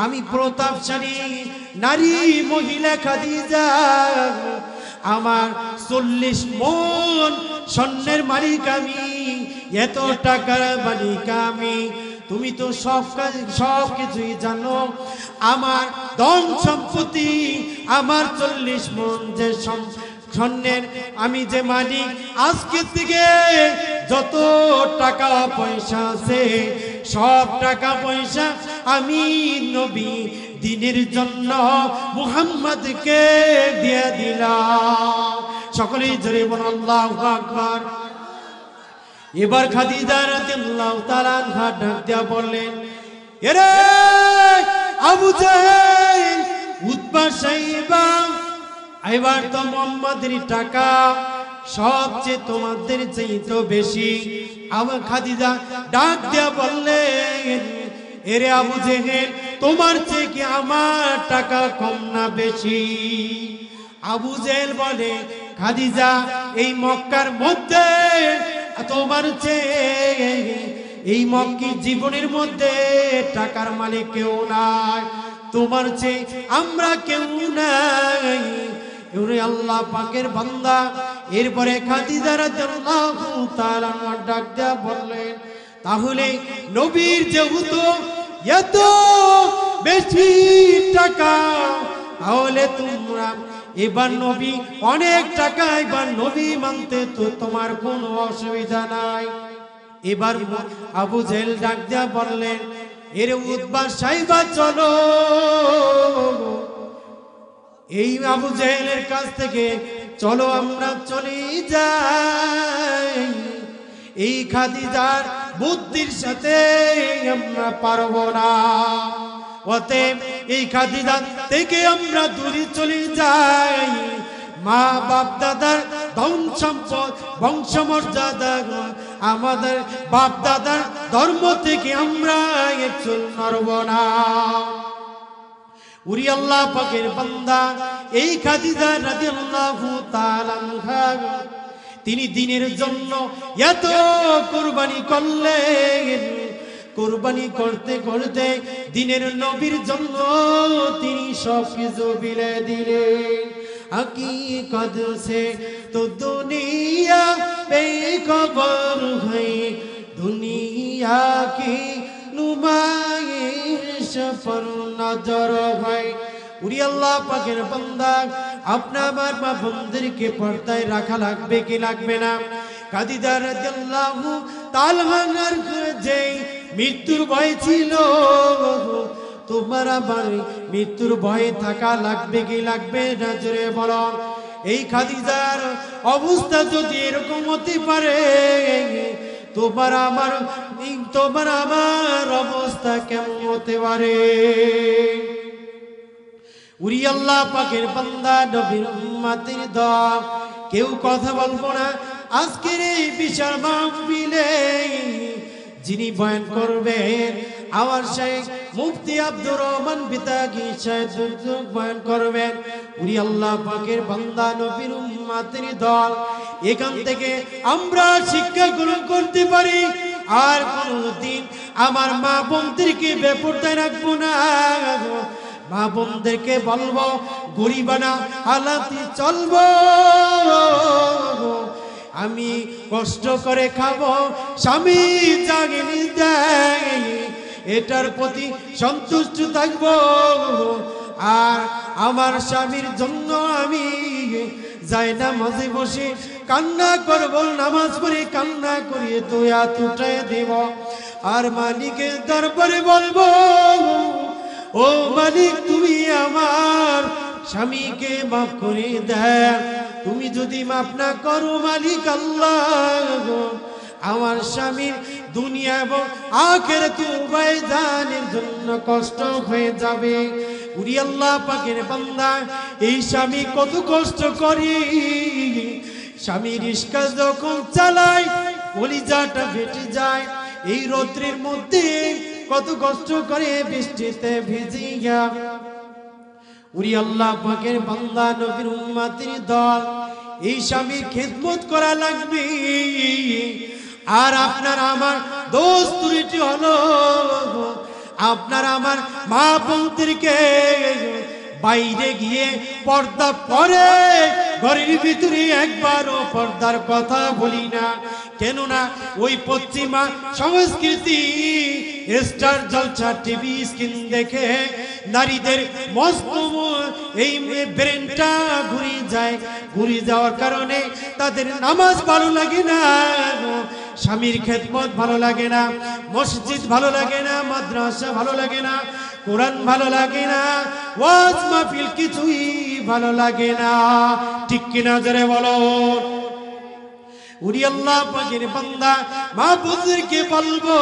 আমি প্রতাপশালী নারী মহিলা খাদিজা, আমার 40 মণ স্বর্ণের মালিক আমি, এত টাকার মালিক আমি। তুমি তো সব কিছুই জানো, আমার ধন সম্পত্তি, আমার 40 মণ যে স্বর্ণের আমি যে মালিক, আজকে থেকে যত টাকা পয়সা আছে সব টাকা পয়সা আমি নবী দিনের জন্য মুহাম্মদকে দিয়ে দিলাম। সকলেই জোরে বলুন আল্লাহু আকবার। এবার খাদিজা রাদিয়াল্লাহু তাআলা আনহা ডাক দিয়া বললেন, এরে আবু জাহেল উতবা সাইবা, এবার তো মুহাম্মাদের টাকা সবচেয়ে তোমাদের চাইতে বেশি। আমার খাদিজা ডাক দিয়া বললেন, এরে আবু জেহেল তোমার চেয়ে কি আমার টাকা কম না বেশি? আবু জেহেল বলে, খাদিজা এই মক্কার মধ্যে তোমার চেয়ে এই মক্কি জীবনের মধ্যে টাকার মালিক কেউ নাই, তোমার চেয়ে আমরা কেউ নাই। ওরে আল্লাহ পাকের বান্দা। এরপরে খাদিজা রাদিয়াল্লাহু তাআলা ডাক দিয়া বললেন, তাহলে নবীর যেহেতু এত বেশি টাকা, তাহলে তোমরা এবার নবী অনেক টাকা, এবার নবী মানতে তো তোমার কোনো অসুবিধা নাই। এবার আবু জেহেল ডাক দিয়া বললেন, এর উতবা সাইবা চলো, এই আবু জেহেলের কাছ থেকে চলো আমরা চলে যাই, এই খাদিজার বুদ্ধির সাথে আমরা পারবো না, অতএব এই খাদিজা থেকে আমরা দূরে চলে যাই। মা বাপ দাদার ধন সম্পদ বংশমর্যাদা, আমাদের বাপ দাদার ধর্ম থেকে আমরা একটু নড়ব না। উরি আল্লাহ পাকের বান্দা এই খাদিজা রাদিয়াল্লাহু তাআলা আনহা, তিনি দিনের জন্য এত কুরবানি করলেন। কুরবানি করতে করতে দিনের নবীর জন্য তিনি সব কিছু বিলে দিলেন। हकीकत से तो दुनिया बेखबर है, दुनिया की नुमाइश पर नजर है। उरी अल्लाह पाकेर बंदा, अपना बार बा बंदर के पर्दाय रखा लागबे कि लागबे ना? खादिजा रादियाल्लाहु ताआला आनहार जे मृत्युर भय छिलो, তোমার আবার মৃত্যুর ভয়ে থাকা লাগবে কি লাগবে না? জোরে বলো। এই খাদিজার অবস্থা যদি এরকম হতে পারে, তোমার আমার অবস্থা কেমন হতে পারে? উরি আল্লাহ পাকের বান্দা নবীর উম্মতের দল, কেউ কথা বলবো না। আজকের এই বিশাল মাহফিলে যিনি বয়ান করবেন আমার শেখ মুফতি আব্দুর রহমান বিতাগী সাহেব বয়ান করবেন। উনি আল্লাহ পাকের বান্দা নবীর উম্মতের দল, এখান থেকে আমরা শিক্ষা গ্রহণ করতে পারি। আর কোনদিন আমার মা বোনদেরকে বেপরদায় রাখবো না। মা বোনদেরকে বলবো গরিবানা হালাতে চলবো, আমি কষ্ট করে খাবো, স্বামী জাগিয়ে দেয়, এটার প্রতি সন্তুষ্ট থাকবো। আর আমার স্বামীর জন্য আমি যাই না মাঝে বসে কান্না করবো, নামাজ পড়ে কান্না করিয়ে তো হাত উঠায় দেব। আর মালিকের দরবারে বলবো, ও মালিক তুমি আমার স্বামীকে মাফ করে দেয়। তুমি যদি মাফ না করো মালিক আল্লাহ, আমার স্বামীর দুনিয়া এবং আখিরাত উভয় জানের জন্য কষ্ট হয়ে যাবে। উরি আল্লাহ পাকের বান্দা, এই স্বামী কত কষ্ট করে, স্বামী রিস্কা যখন চালায় কলিজাটা ফেটে যায়। এই রৌদ্রের মধ্যে কত কষ্ট করে বৃষ্টিতে ভিজিয়া। উরি আল্লাহ পাকের বান্দা নবীর উম্মতের দল, এই স্বামীর খিদমত করা লাগবে। আর আপনার আমার দোষ ত্রুটি হলো, আপনার আমার মা বোনদেরকে বাইরে গিয়ে পর্দা পরে, ঘরের ভিতরে একবারও পর্দার কথা বলি না। কেননা ওই পশ্চিমা সংস্কৃতি স্টার জলসা টিভি স্ক্রিন দেখে নারীদের মস্ত এই ব্রেনটা ঘুরে যাওয়ার কারণে তাদের নামাজ ভালো লাগে না, স্বামীর খেদমত ভালো লাগে না, মসজিদ ভালো লাগে না, মাদ্রাসা ভালো লাগে না, কোরআন ভালো লাগে না, ওয়াজ মাহফিল কিছুই ভালো লাগে না। ঠিক কিনা জোরে বলো? উরি আল্লাহ পাকের বান্দা মা বুজুর্গকে বলবো,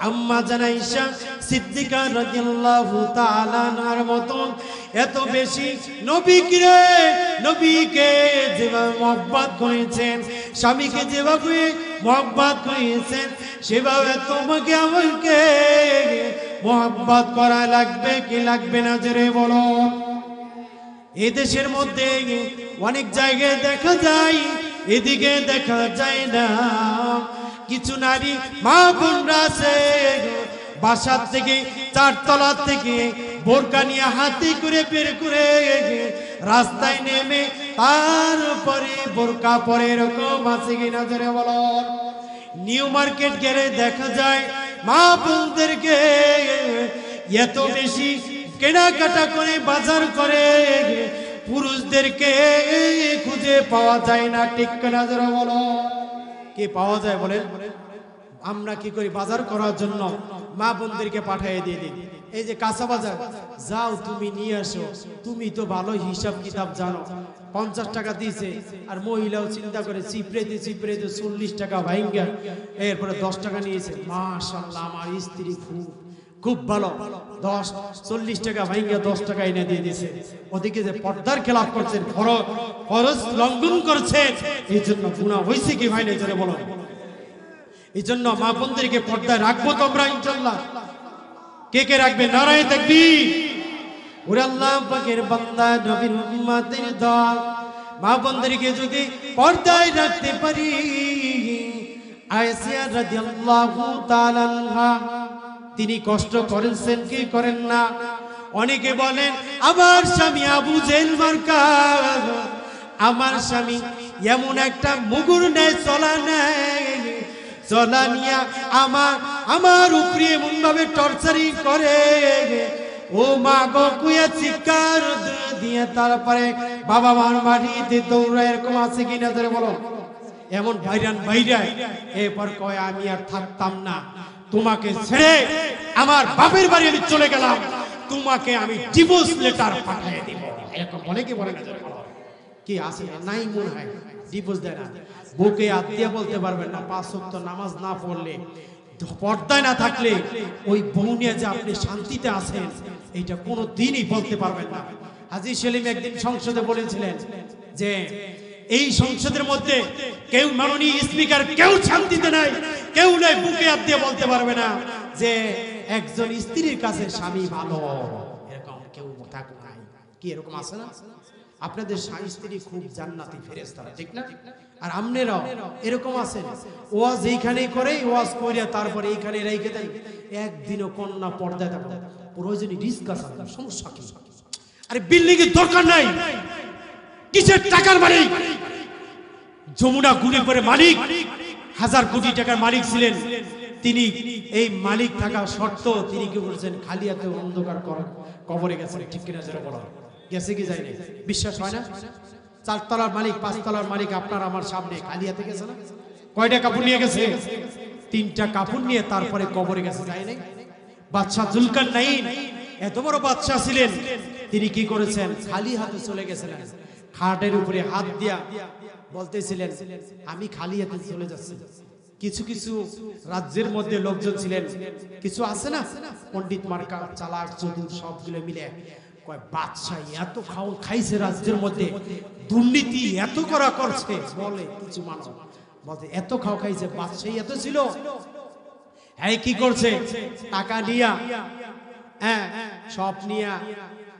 আম্মা জান আয়েশা সিদ্দিকা রাদিয়াল্লাহু তাআলা আনহার মতন এত বেশি নবীকে যেভাবে মহব্বত করেছেন, স্বামীকে যেভাবে মহব্বত করেছেন, সেভাবে তোমাকে আমাকে মহব্বত করা লাগবে কি লাগবে না জোরে বলো? এই দেশের মধ্যে অনেক জায়গায় দেখা যায়, এদিকে দেখা যায় না। কিছু নারী মা বোনরা আছে, বাসার থেকে চারতলা থেকে বোরকা নিয়ে হাতে করে বের করে রাস্তায় নেমে তারপরে বোরকা পরে, এরকম আছে কিনা জোরে বলো? নিউ মার্কেট গেলে দেখা যায় মা বোনদেরকে এত বেশি কেনাকাটা করে বাজার করে, পুরুষদেরকে খুঁজে পাওয়া যায় না। ঠিক কিনা জোরে বলো? কে পাওয়া যায় বলেন? আমরা কি করি? বাজার করার জন্য মা বোনদেরকে পাঠিয়ে দিয়ে দিই, এই যে কাঁচা বাজার যাও তুমি নিয়ে আসো, তুমি তো ভালো হিসাব কিতাব জানো। 50 টাকা দিয়েছে, আর মহিলাও চিন্তা করে চিপড়ে দিয়ে 40 টাকা ভাইঙ্গা, এরপরে 10 টাকা নিয়েছে। মাশাআল্লাহ, আমার স্ত্রী খুব ভালো, 40 টাকা ভাইঙ্গা 10 টাকা এনে দিয়ে দিয়েছে। ওদিকে যে পর্দার খেলাফ করছেন, ফরজ লঙ্ঘন করছেন, এই জন্য গুনাহ হয়েছে কি ভাই? জোরে বলো। এই জন্য মা বোনদেরকে পর্দায় রাখবো তোমরা ইনশাআল্লাহ। কে কে রাখবে? নারায়ে তাকবীর। ওরে আল্লাহ পাকের বান্দা নবীর উম্মতের দল, মা বোনদেরকে যদি পর্দায় রাখতে পারি, আয়েশা রাদিয়াল্লাহু তাআলা আনহা তিনি কষ্ট করেছেন কি করেন না? অনেকে বলেন আমার স্বামী আবু জেহেল মার্কা, আমার স্বামী এমন একটা মুগুর নেয় চলা নিয়া আমার উপরে এমন ভাবে টর্চারিং করে, ও মা গো কুয়া চিৎকার দিয়ে তারপরে বাবা মার মাটিতে দৌড়ায়, এরকম আছে কিনা ধরে বলো? এমন ভাইরা এরপর কয় আমি আর থাকতাম না, তোমাকে ছেড়ে আমার বাপের বাড়ি আমি চলে গেলাম, তোমাকে আমি ডিভোর্স লেটার পাঠিয়ে দিব। এরকম বলে কি বলে না? কি আছে নাই মনে হয় ডিভোর্স দেয় না বুকে আত্মীয় বলতে পারবেন না 5 ওয়াক্ত নামাজ না পড়লে পর্দায় না থাকলে ওই বউ নিয়ে যে আপনি শান্তিতে আছেন এইটা কোনো দিনই বলতে পারবেন না হাজী সেলিম একদিন সংসদে বলেছিলেন যে এই সংসদের মধ্যে কেউ মাননীয় স্পিকার কেউ শান্তিতে নাই কেউ নাই বুকে আত্মীয় বলতে পারবে না যে একজন স্ত্রীর কাছে স্বামী ভালো এরকম কেউ থাকুক নাই কি এরকম আছে না আপনাদের স্বামী স্ত্রী খুব জান্নাতি ফেরেশতারা ঠিক না আর আমনেরাও এরকম আছেন ওয়াজ এইখানেই করে ওয়াজ কইরা তারপরে এইখানে রেখে দেন একদিনও কন্যা পর্দায় থাকবে প্রয়োজনে ডিসকাশন সমস্যা কি আরে বিল্ডিং এর দরকার নাই কিসের টাকার মালিক যমুনা গুড়ে করে মালিক 1000 কোটি টাকার মালিক ছিলেন তিনি এই মালিক থাকা শর্ত তিনি কি বলেছেন খালি হাতে অন্ধকার কবরে গেছেন ঠিক কিনা যারা বলা গেছে কি যায় না বিশ্বাস হয় না 4 তলার মালিক 5 তলার মালিক আপনার আমার সামনে খালি হাতে গেছে না কয়টা কাপড় নিয়ে গেছে 3টা কাপড় নিয়ে তারপরে কবরে গেছে যায় না বাদশা জুলকারনাইন এত বড় বাদশা ছিলেন তিনি কি করেছেন খালি হাতে চলে গেছিলেন খাটের উপরে হাত দিয়া বলতেছিলেন আমি খালি হাতে চলে যাচ্ছি কিছু কিছু রাজ্যের মধ্যে লোকজন ছিলেন কিছু আছে না পণ্ডিত মার্কা চালাক চতুর সবগুলো মিলে কয় বাদশা এত খাইছে রাজ্যের মধ্যে দুর্নীতি এত করা করছে বলে কিছু মানুষ বলতে এত খাইছে বাদশাই এত ছিল হ্যাঁ কি করছে টাকা নিয়া হ্যাঁ সব নিয়া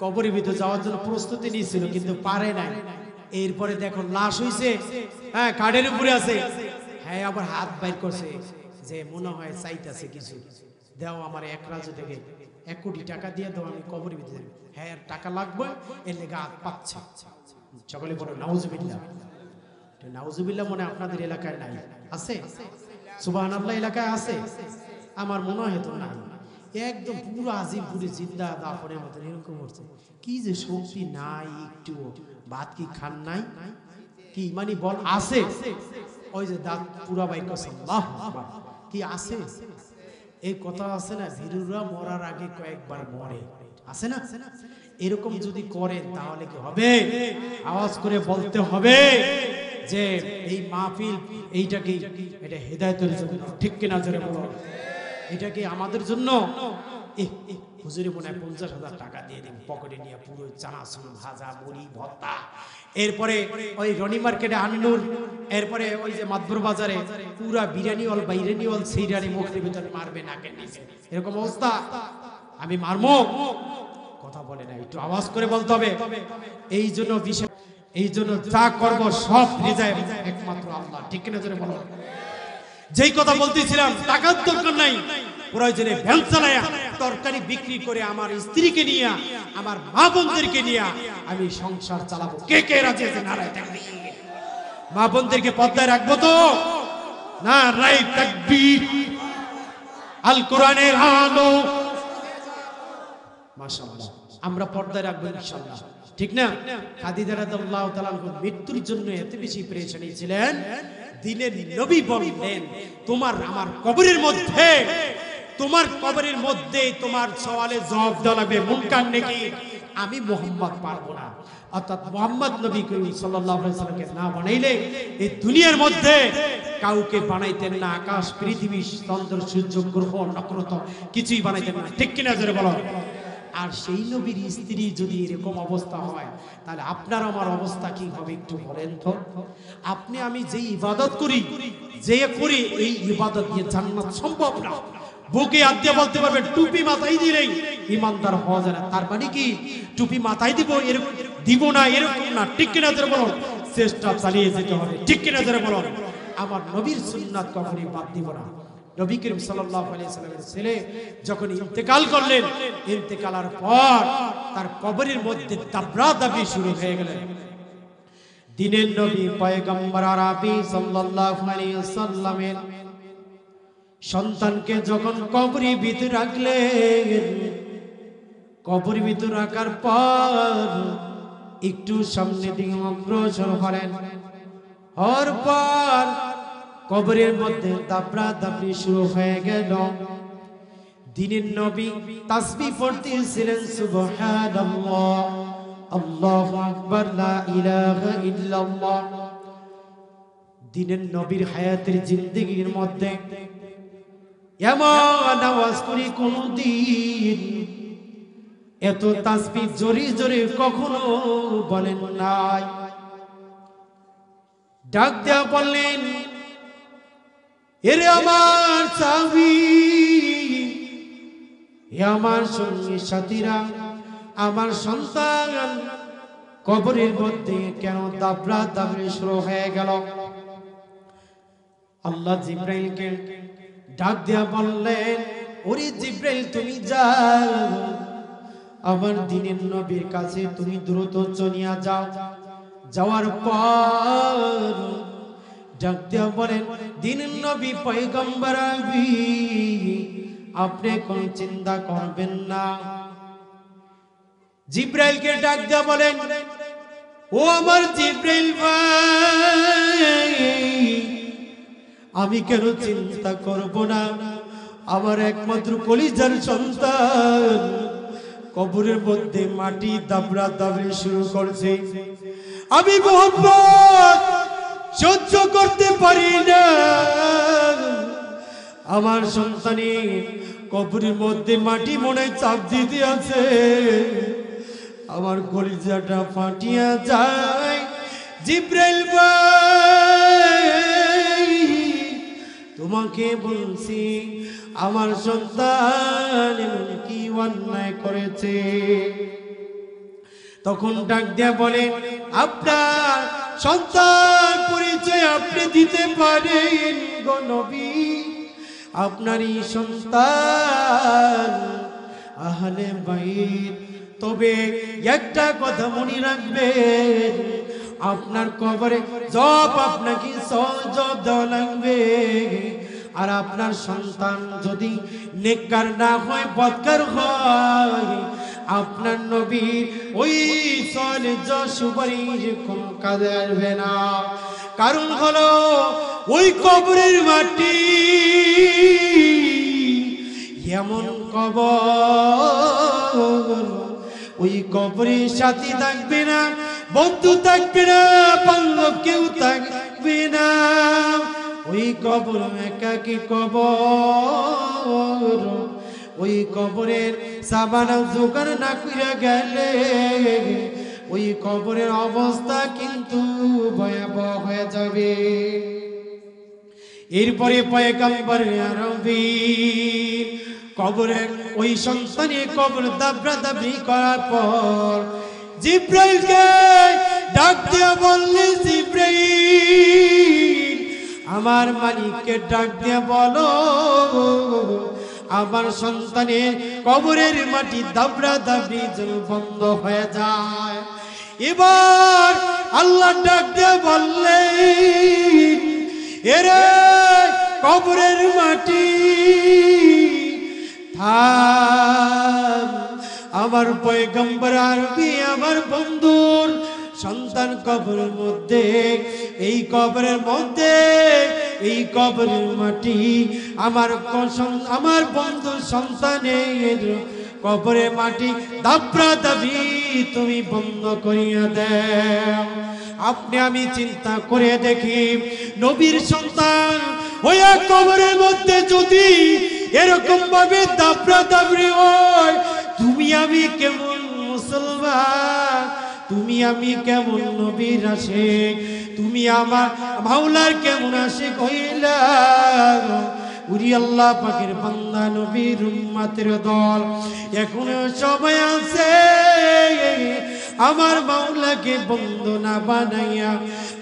কবরের ভিতরে যাওয়ার জন্য প্রস্তুতি নিয়েছিল কিন্তু পারে নাই এরপরে দেখো লাশ হইছে হ্যাঁ কাঠের উপরে আছে হ্যাঁ আবার হাত বাইর করছে যে মনে হয় চাইতেছে কিছু দাও আমার 1 রাজ্য থেকে 1 কোটি টাকা দিয়ে দাও আমি কবরের ভিতরে হ্যাঁ টাকা লাগবে এর লেগে হাত পাচ্ছে সকলে বলো নাউজুবিল্লাহ নাউজুবিল্লাহ মনে আপনাদের এলাকায় নাই আছে সুবহানাল্লাহ এলাকায় আছে আমার মনে হয় তো নাই একদম পুরো আজিমপুরে জিন্দা দাফনের মতো এরকম করছে কি যে শক্তি নাই একটু ভাত কি খান নাই কি মানে বল আছে ওই যে দাঁত পুরা বাইক আল্লাহু আকবার কি আছে এই কথা আছে না ভীরুরা মরার আগে কয়েকবার মরে আছে না এরকম যদি করেন তাহলে কি হবে আওয়াজ করে বলতে হবে যে এই মাহফিল এইটা কি এটা হেদায়েতের জন্য ঠিক কিনা জোরে বলো এটা কি আমাদের জন্য হুজুরি মনে 50,000 টাকা দিয়ে দিন পকেটে নিয়ে পুরো চানাচুর ভাজা মুড়ি ভর্তা এরপরে ওই রনি মার্কেটে আন্নুর এরপরে ওই যে মাদবুর বাজারে পুরা বিরিয়ানি অল বাইরানি অল সেইরানি মুখের ভিতরে মারবে নাকে নিচে এরকম অবস্থা আমি মারমো কথা বলে না একটু আওয়াজ করে বলতে হবে এই জন্য যা করব সব রিজায় একমাত্র আল্লাহ ঠিক কিনা জোরে বলো যেই কথা বলতেছিলাম টাকার দরকার নাই প্রয়োজনে ভ্যান চালায়া তরকারি বিক্রি করে আমার স্ত্রীকে নিয়ে আমার মা বোনদেরকে নিয়ে আমি সংসার চালাবো কে কে রাজি আছে নারায়ে তাকবীর মা বোনদেরকে পর্দায় রাখবো তো নারায়ে তাকবীর আল কোরআনের আলো মাশাআল্লাহ আমরা পর্দায় রাখবো ইনশাআল্লাহ ঠিক না খাদিজা রাদিয়াল্লাহু তাআলা মৃত্যুর জন্য এত বেশি পেরেশানি ছিলেন দিনের নবী বললেন তোমার আমার কবরের মধ্যে তোমার সওয়ালে জবাব দেওয়া লাগবে মুনকার নাকির আমি মুহাম্মদ পারবো না অর্থাৎ মুহাম্মদ নবী করিম সাল্লাল্লাহু আলাইহি ওয়াসাল্লামকে না বানাইলে এই দুনিয়ার মধ্যে কাউকে বানাইতেন না আকাশ পৃথিবী চন্দ্র সূর্য গ্রহ নক্ষত্র কিছুই বানাইতেন না ঠিক কিনা জোরে বলো আর সেই নবীর স্ত্রী যদি এরকম অবস্থা হয় তাহলে আপনার আমার অবস্থা কি হবে একটু বলেন তো আপনি আমি যেই ইবাদত করি এই ইবাদত দিয়ে জান্নাত সম্ভব না বুকে হাত দিয়ে বলতে পারবে টুপি মাথায় দিলেই ঈমানদার হওয়া যায় না তার মানে কি টুপি মাথায় দিব না এরকম না ঠিক কিনা জোরে বলো চেষ্টা চালিয়ে যেতে হবে ঠিক কিনা জোরে বলো আমার নবীর সুন্নাত কখনোই বাদ দিব না নবী করিম সাল্লাল্লাহু আলাইহি সাল্লামের ছেলে যখন ইন্তেকাল করলেন ইন্তেকালের পর তার কবরের মধ্যে দাবরাদাবি শুরু হয়ে গেল দিনের নবী পয়গম্বর আরবি সাল্লাল্লাহু আলাইহি সাল্লামের সন্তানকে যখন কবরের ভিতরে রাখলেন কবরের ভিতরে রাখার পর একটু সামনে দিকে অগ্রসর হলেন হওয়ার পর কবরের মধ্যে দাবরাদাবি শুরু হয়ে গেল দিনের নবী তাসবিহ পড়তেছিলেন সুবহানাল্লাহ আল্লাহু আকবার, লা ইলাহা ইল্লাল্লাহ। দিনের নবীর হায়াতের জিন্দেগির মধ্যে এমন আওয়াজ করি কোনদিন এত তাসবিহ জোরে জোরে কখনো বলেন নাই। ডাক দেয়া বললেন, এরে আমার সাহাবী, হে আমার সঙ্গী সাথীরা, আমার সন্তান কবরের মধ্যে কেন দাবরা দাবড়ি শুরু হয়ে গেল? আল্লাহ জিব্রাইলকে ডাক দেয়া বললেন, ওরে জিব্রাইল, তুমি যাও আমার দিনের নবীর কাছে, তুমি দ্রুত চলিয়া যাও। যাওয়ার পর ডাক দেয়া বলেন, দিনের নবী পয়গম্বর আপনি কোন চিন্তা করবেন না। জিব্রাইলকে ডাক দেয়া বলেন, ও আমার জিব্রাইল ভাই, আমি কেন চিন্তা করব না? আমার একমাত্র কলিজার সন্তান কবরের মধ্যে মাটি দাবড়া দাবড়ি শুরু করছে। আমি মোহাম্মদ সহ্য করতে পারি না। আমার সন্তানের কবরের মধ্যে মাটি মনে চাপ দিতে আছে, আমার কলিজাটা ফাটিয়া যায়। জিব্রাইল ভাই, তোমাকে বলছি আমার সন্তান এমন কি অন্যায় করেছে? তখন ডাক দেয়া বলেন, আপনার সন্তান পরিচয় আপনি দিতে পারেন গো নবী, আপনারই সন্তান আহলে বাইত। তবে একটা কথা মনে রাখবেন, আপনার কবরে জব আপনাকে সজব দেওয়া লাগবে। আর আপনার সন্তান যদি নেককার না হয়, বদকার হয়, আপনার নবীর ওই সলেজ সুপারিশ কোন কাজে আসবে না। কারণ হলো ওই কবরের মাটি এমন কবর, ওই কবরের সাথী থাকবে না, বন্ধু থাকবে না, বান্ধব কেউ থাকবে না। ওই কবর একাকী কবর, ওই কবরের সাবান জোগাড় না কইরা গেলে ওই কবরের অবস্থা কিন্তু ভয়াবহ হয়ে যাবে। এরপরে পয়গম্বর আরবী কবরের ওই সন্তানের কবর দাবড়া দাবড়ি করার পর জিব্রাইলকে ডাক দিয়া বললে, জিব্রাইল আমার মালিককে ডাক দিয়া বলো আমার সন্তানের কবরের মাটি দাবড়া দাবড়ি যেন বন্ধ হয়ে যায়। এবার আল্লাহ ডাক দিয়া বললেন, এরে কবরের মাটি থাম। আমার পয়গম্বর আরবী আমার বন্ধুর সন্তান কবরের মধ্যে, এই কবরের মধ্যে এই কবরের মাটি আমার বন্ধুর সন্তানের কবরের মাটি দাবড়া দাবি তুমি বন্ধ করিয়া দাও। আপনি আমি চিন্তা করে দেখি, নবীর সন্তান ওয়া কবরের মধ্যে যদি এরকম ভাবে দাবড়া দাবড়ি হয়, তুমি আমি কেমন মুসলমান, তুমি আমি কেমন নবীর আশিক, তুমি আমার মাওলার কেমন আশিক হইলা। উরি আল্লাহ পাকের বান্দা নবীর উম্মতের দল, এখনো সময় আছে আমার মাওলাকে বন্ধু না বানাইয়া,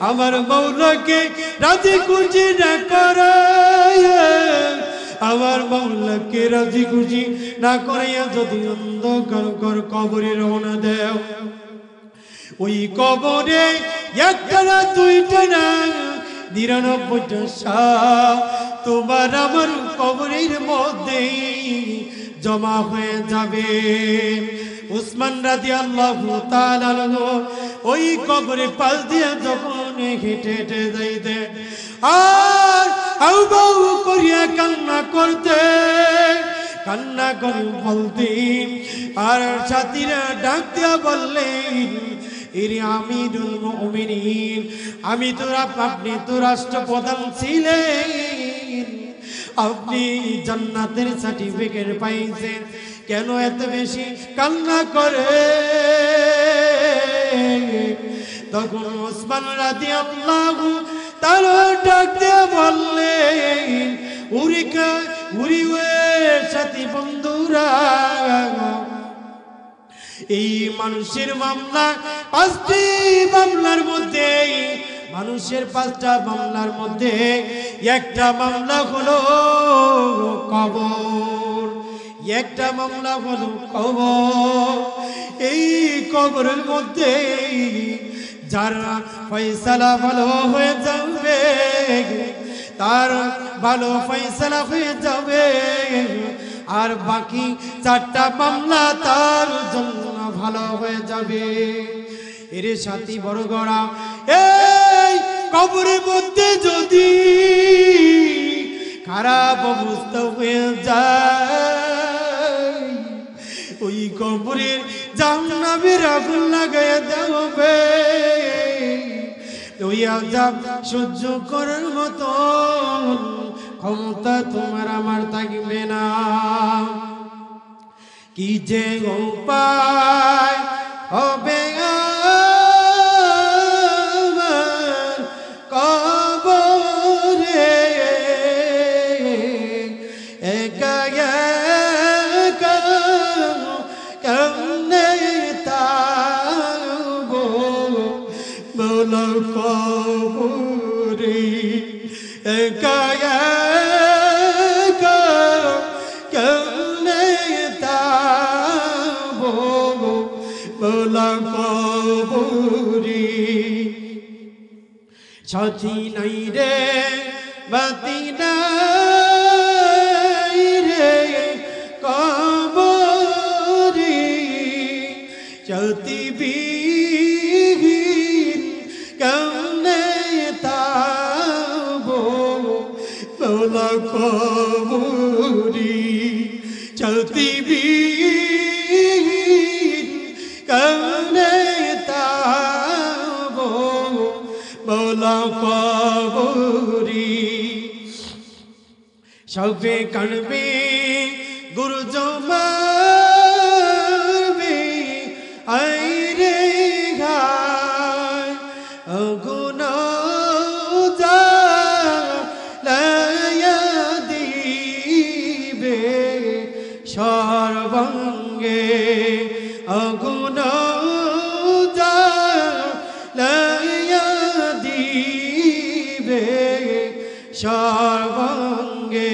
আমার মাওলাকে রাজি খুশি না করাইয়া, আমার মাওলাকে রাজি খুশি না করাইয়া যদি অন্ধকার কবরে রওনা দেও, ওই কবরে একটা না দুইটা না ৯৯টা সাপ তোমার আমার কবরের মধ্যে জমা হয়ে যাবে। উসমান রাদিয়াল্লাহু তাআলা ওই কবরে পাশ দিয়ে যখন হেঁটে হেঁটে যাইতে আর আউ বাউ করিয়া কান্না করতে কান্না করে বলতেন আর সাথীরা ডাক দিয়া বললেন ইরে আমিরুল মুমিনিন আমি তো আপনি তো রাষ্ট্রপ্রধান ছিলেন আপনি জান্নাতের সার্টিফিকেট পাইছেন কেন এত বেশি কান্না করে তখন ওসমান রাদিয়াল্লাহু তাআলা ডাক দিয়ে বললেন উরিওয়ের সাথী বন্ধুরা এই মানুষের মামলা 5টি মামলার মধ্যে মানুষের 5টা মামলার মধ্যে একটা মামলা হলো কবর একটা মামলা হলো কবর এই কবরের মধ্যে যারা ফয়সালা ভালো হয়ে যাবে তার ভালো ফয়সালা হয়ে যাবে আর বাকি 4টা মামলা তার জন্য ভালো হয়ে যাবে এর সাথী বড় গড়া এই কবরের মধ্যে যদি খারাপ অবস্থা হয়ে যায় ওই কবরের জাহান্নামের আগুন লাগাইয়া দেবে ওই আযাব সহ্য করার মতো ক্ষমতা তোমার আমার থাকবে না কি যে উপায় হবে আমার কবরে একা একা কেমনে থাকবো বলো কবরে একা একা কেমনে থাকবো বলো কবরে সাথী নাই রে বাতি নাই রে কবরে সাথী বিহীন কেমনে থাকবো বলো কবরে সাথী বিহীন কেমনে থাকবো বলো কবরে সবে কানবে গুরু জমাবে আইরে ঘায় গুণ জ্বালায়া দিবে সর্বাঙ্গে আগুন জ্বালায়া দিবে সর্বাঙ্গে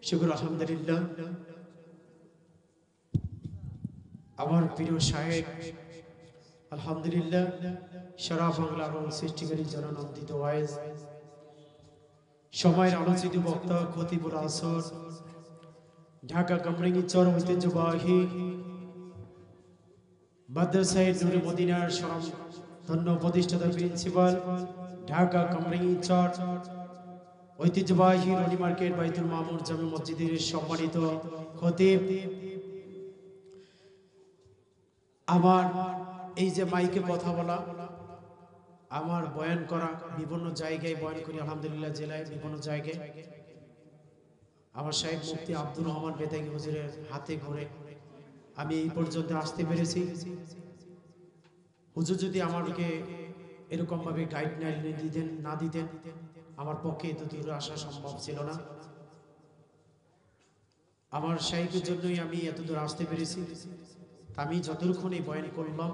শুকর আলহামদুলিল্লাহ আমার প্রিয় শায়েখ আলহামদুলিল্লাহ সারা বাংলা এবং সৃষ্টিকারী জনানন্দিত ওয়াইজ সময়ের আলোচিত বক্তা খতিবুল আসর ঢাকা কামরাঙ্গীরচর ঐতিহ্যবাহী মাদ্রাসায়ে নূরে মদিনার ধন্য প্রতিষ্ঠাতা প্রিন্সিপাল ঢাকা কামরাঙ্গীরচর ঐতিহ্যবাহী রনি মার্কেট বাইতুল মামুর জামে মসজিদের সম্মানিত খতিব আমার এই যে মাইকে কথা বলা আমার বয়ান করা বিভিন্ন জায়গায় বয়ান করি আলহামদুলিল্লাহ জেলায় বিভিন্ন জায়গায় আমার শাহেখ মুফতি আব্দুর রহমান বেতাগী হুজুরের হাতে ঘুরে আমি এই পর্যন্ত আসতে পেরেছি হুজুর যদি আমাকে এরকম ভাবে গাইডলাইন না দিতেন আমার পক্ষে এত দূর আসা সম্ভব ছিল না আমার শাহেখের জন্যই আমি এত দূর আসতে পেরেছি আমি যতক্ষণ এই বয়ান করলাম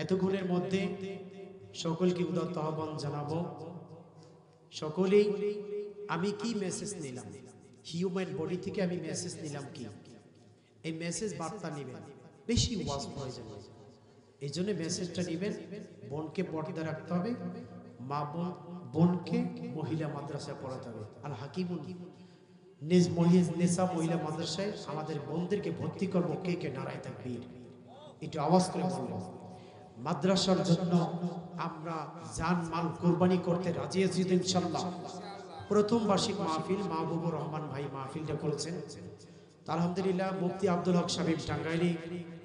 এতক্ষণের মধ্যে সকলকে উদাত্ত আহ্বান জানাবো সকলেই আমি কি মেসেজ নিলাম হিউম্যান বডি থেকে আমি মেসেজ নিলাম কি এই মেসেজ বার্তা নেবেন বেশি ওয়াজ প্রয়োজন এই জন্য মেসেজটা নেবেন বোনকে পর্দা রাখতে হবে মা বোনকে মহিলা মাদ্রাসায় পড়াতে হবে আল হাকিমুন নেসা মহিলা মাদ্রাসায় আমাদের বোনদেরকে ভর্তি করবো কে কে নারায় তাকবীর একটু আওয়াজ করে বলবো মাদ্রাসার জন্য আমরা জান মাল কুরবানি করতে রাজি আছি ইনশাআল্লাহ প্রথম বার্ষিক মাহফিল মাহবুবুর রহমান ভাই মাহফিলটা করেছেন। আলহামদুলিল্লাহ মুফতি আব্দুল হক সাহেব টাঙ্গাইলি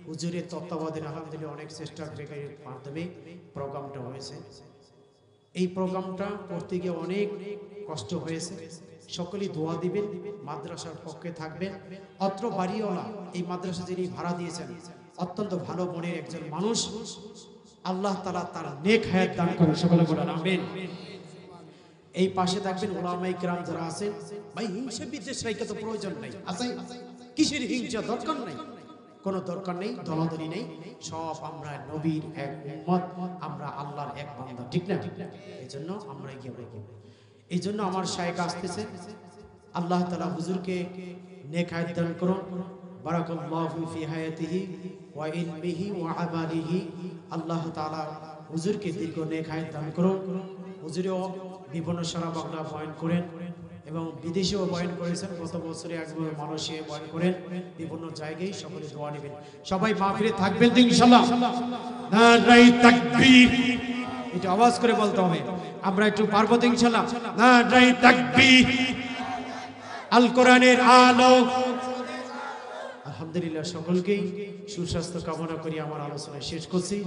হুজুরের তত্ত্বাবধানে আলহামদুলিল্লাহ অনেক চেষ্টার মাধ্যমে প্রোগ্রামটা হয়েছে। এই প্রোগ্রামটা করতে গিয়ে অনেক কষ্ট হয়েছে। সকলেই দোয়া দিবেন, মাদ্রাসার পক্ষে থাকবেন। অত্র বাড়িওয়ালা এই মাদ্রাসা যিনি ভাড়া দিয়েছেন অত্যন্ত ভালো মনের একজন মানুষ। আল্লাহ তাআলা তার নেক হায়াত দান করেন, সকলে বলেন আমিন। এই পাশে থাকবেন উলামায়ে কিরাম যারা আছেন। ভাই হিংসা বিদ্বেষ রাইখা তো প্রয়োজন নাই, আছে কিসের হিংসা? দরকার নাই, কোনো দরকার নেই, দলাদলি নেই। সব আমরা নবীর এক উম্মত, আমরা আল্লাহর এক বান্দা, ঠিক না? এইজন্য আমরা এগিয়ে যাই। এইজন্য আমার শায়েখ আসতেছে, আল্লাহ তাআলা হুজুরকে নেক হায়াত দান করুন। বারাকাল্লাহু ফি হায়াতিহি ওয়া ইলমিহি ওয়া আমালিহি। আল্লাহ তাআলা হুজুরকে দীর্ঘ নেক হায়াত দান করুন। হুজুরেও বিভিন্ন সারা বাংলা বয়ান করেন এবং বিদেশেও বয়ান করেছেন। গত বছরে একবার মালয়েশিয়া বয়ান করেন, বিভিন্ন জায়গায়। সকলে দোয়া নেবেন, সবাই মাহফিলে থাকবেন তো ইনশাআল্লাহ। নারায়ে তাকবীর, এটা আওয়াজ করে বলতে হবে। আমরা একটু পারবো তো ইনশাআল্লাহ? নারায়ে তাকবীর, আল কোরআনের আলো। আলহামদুলিল্লাহ, সকলকেই সুস্বাস্থ্য কামনা করি আমার আলোচনা শেষ করছি।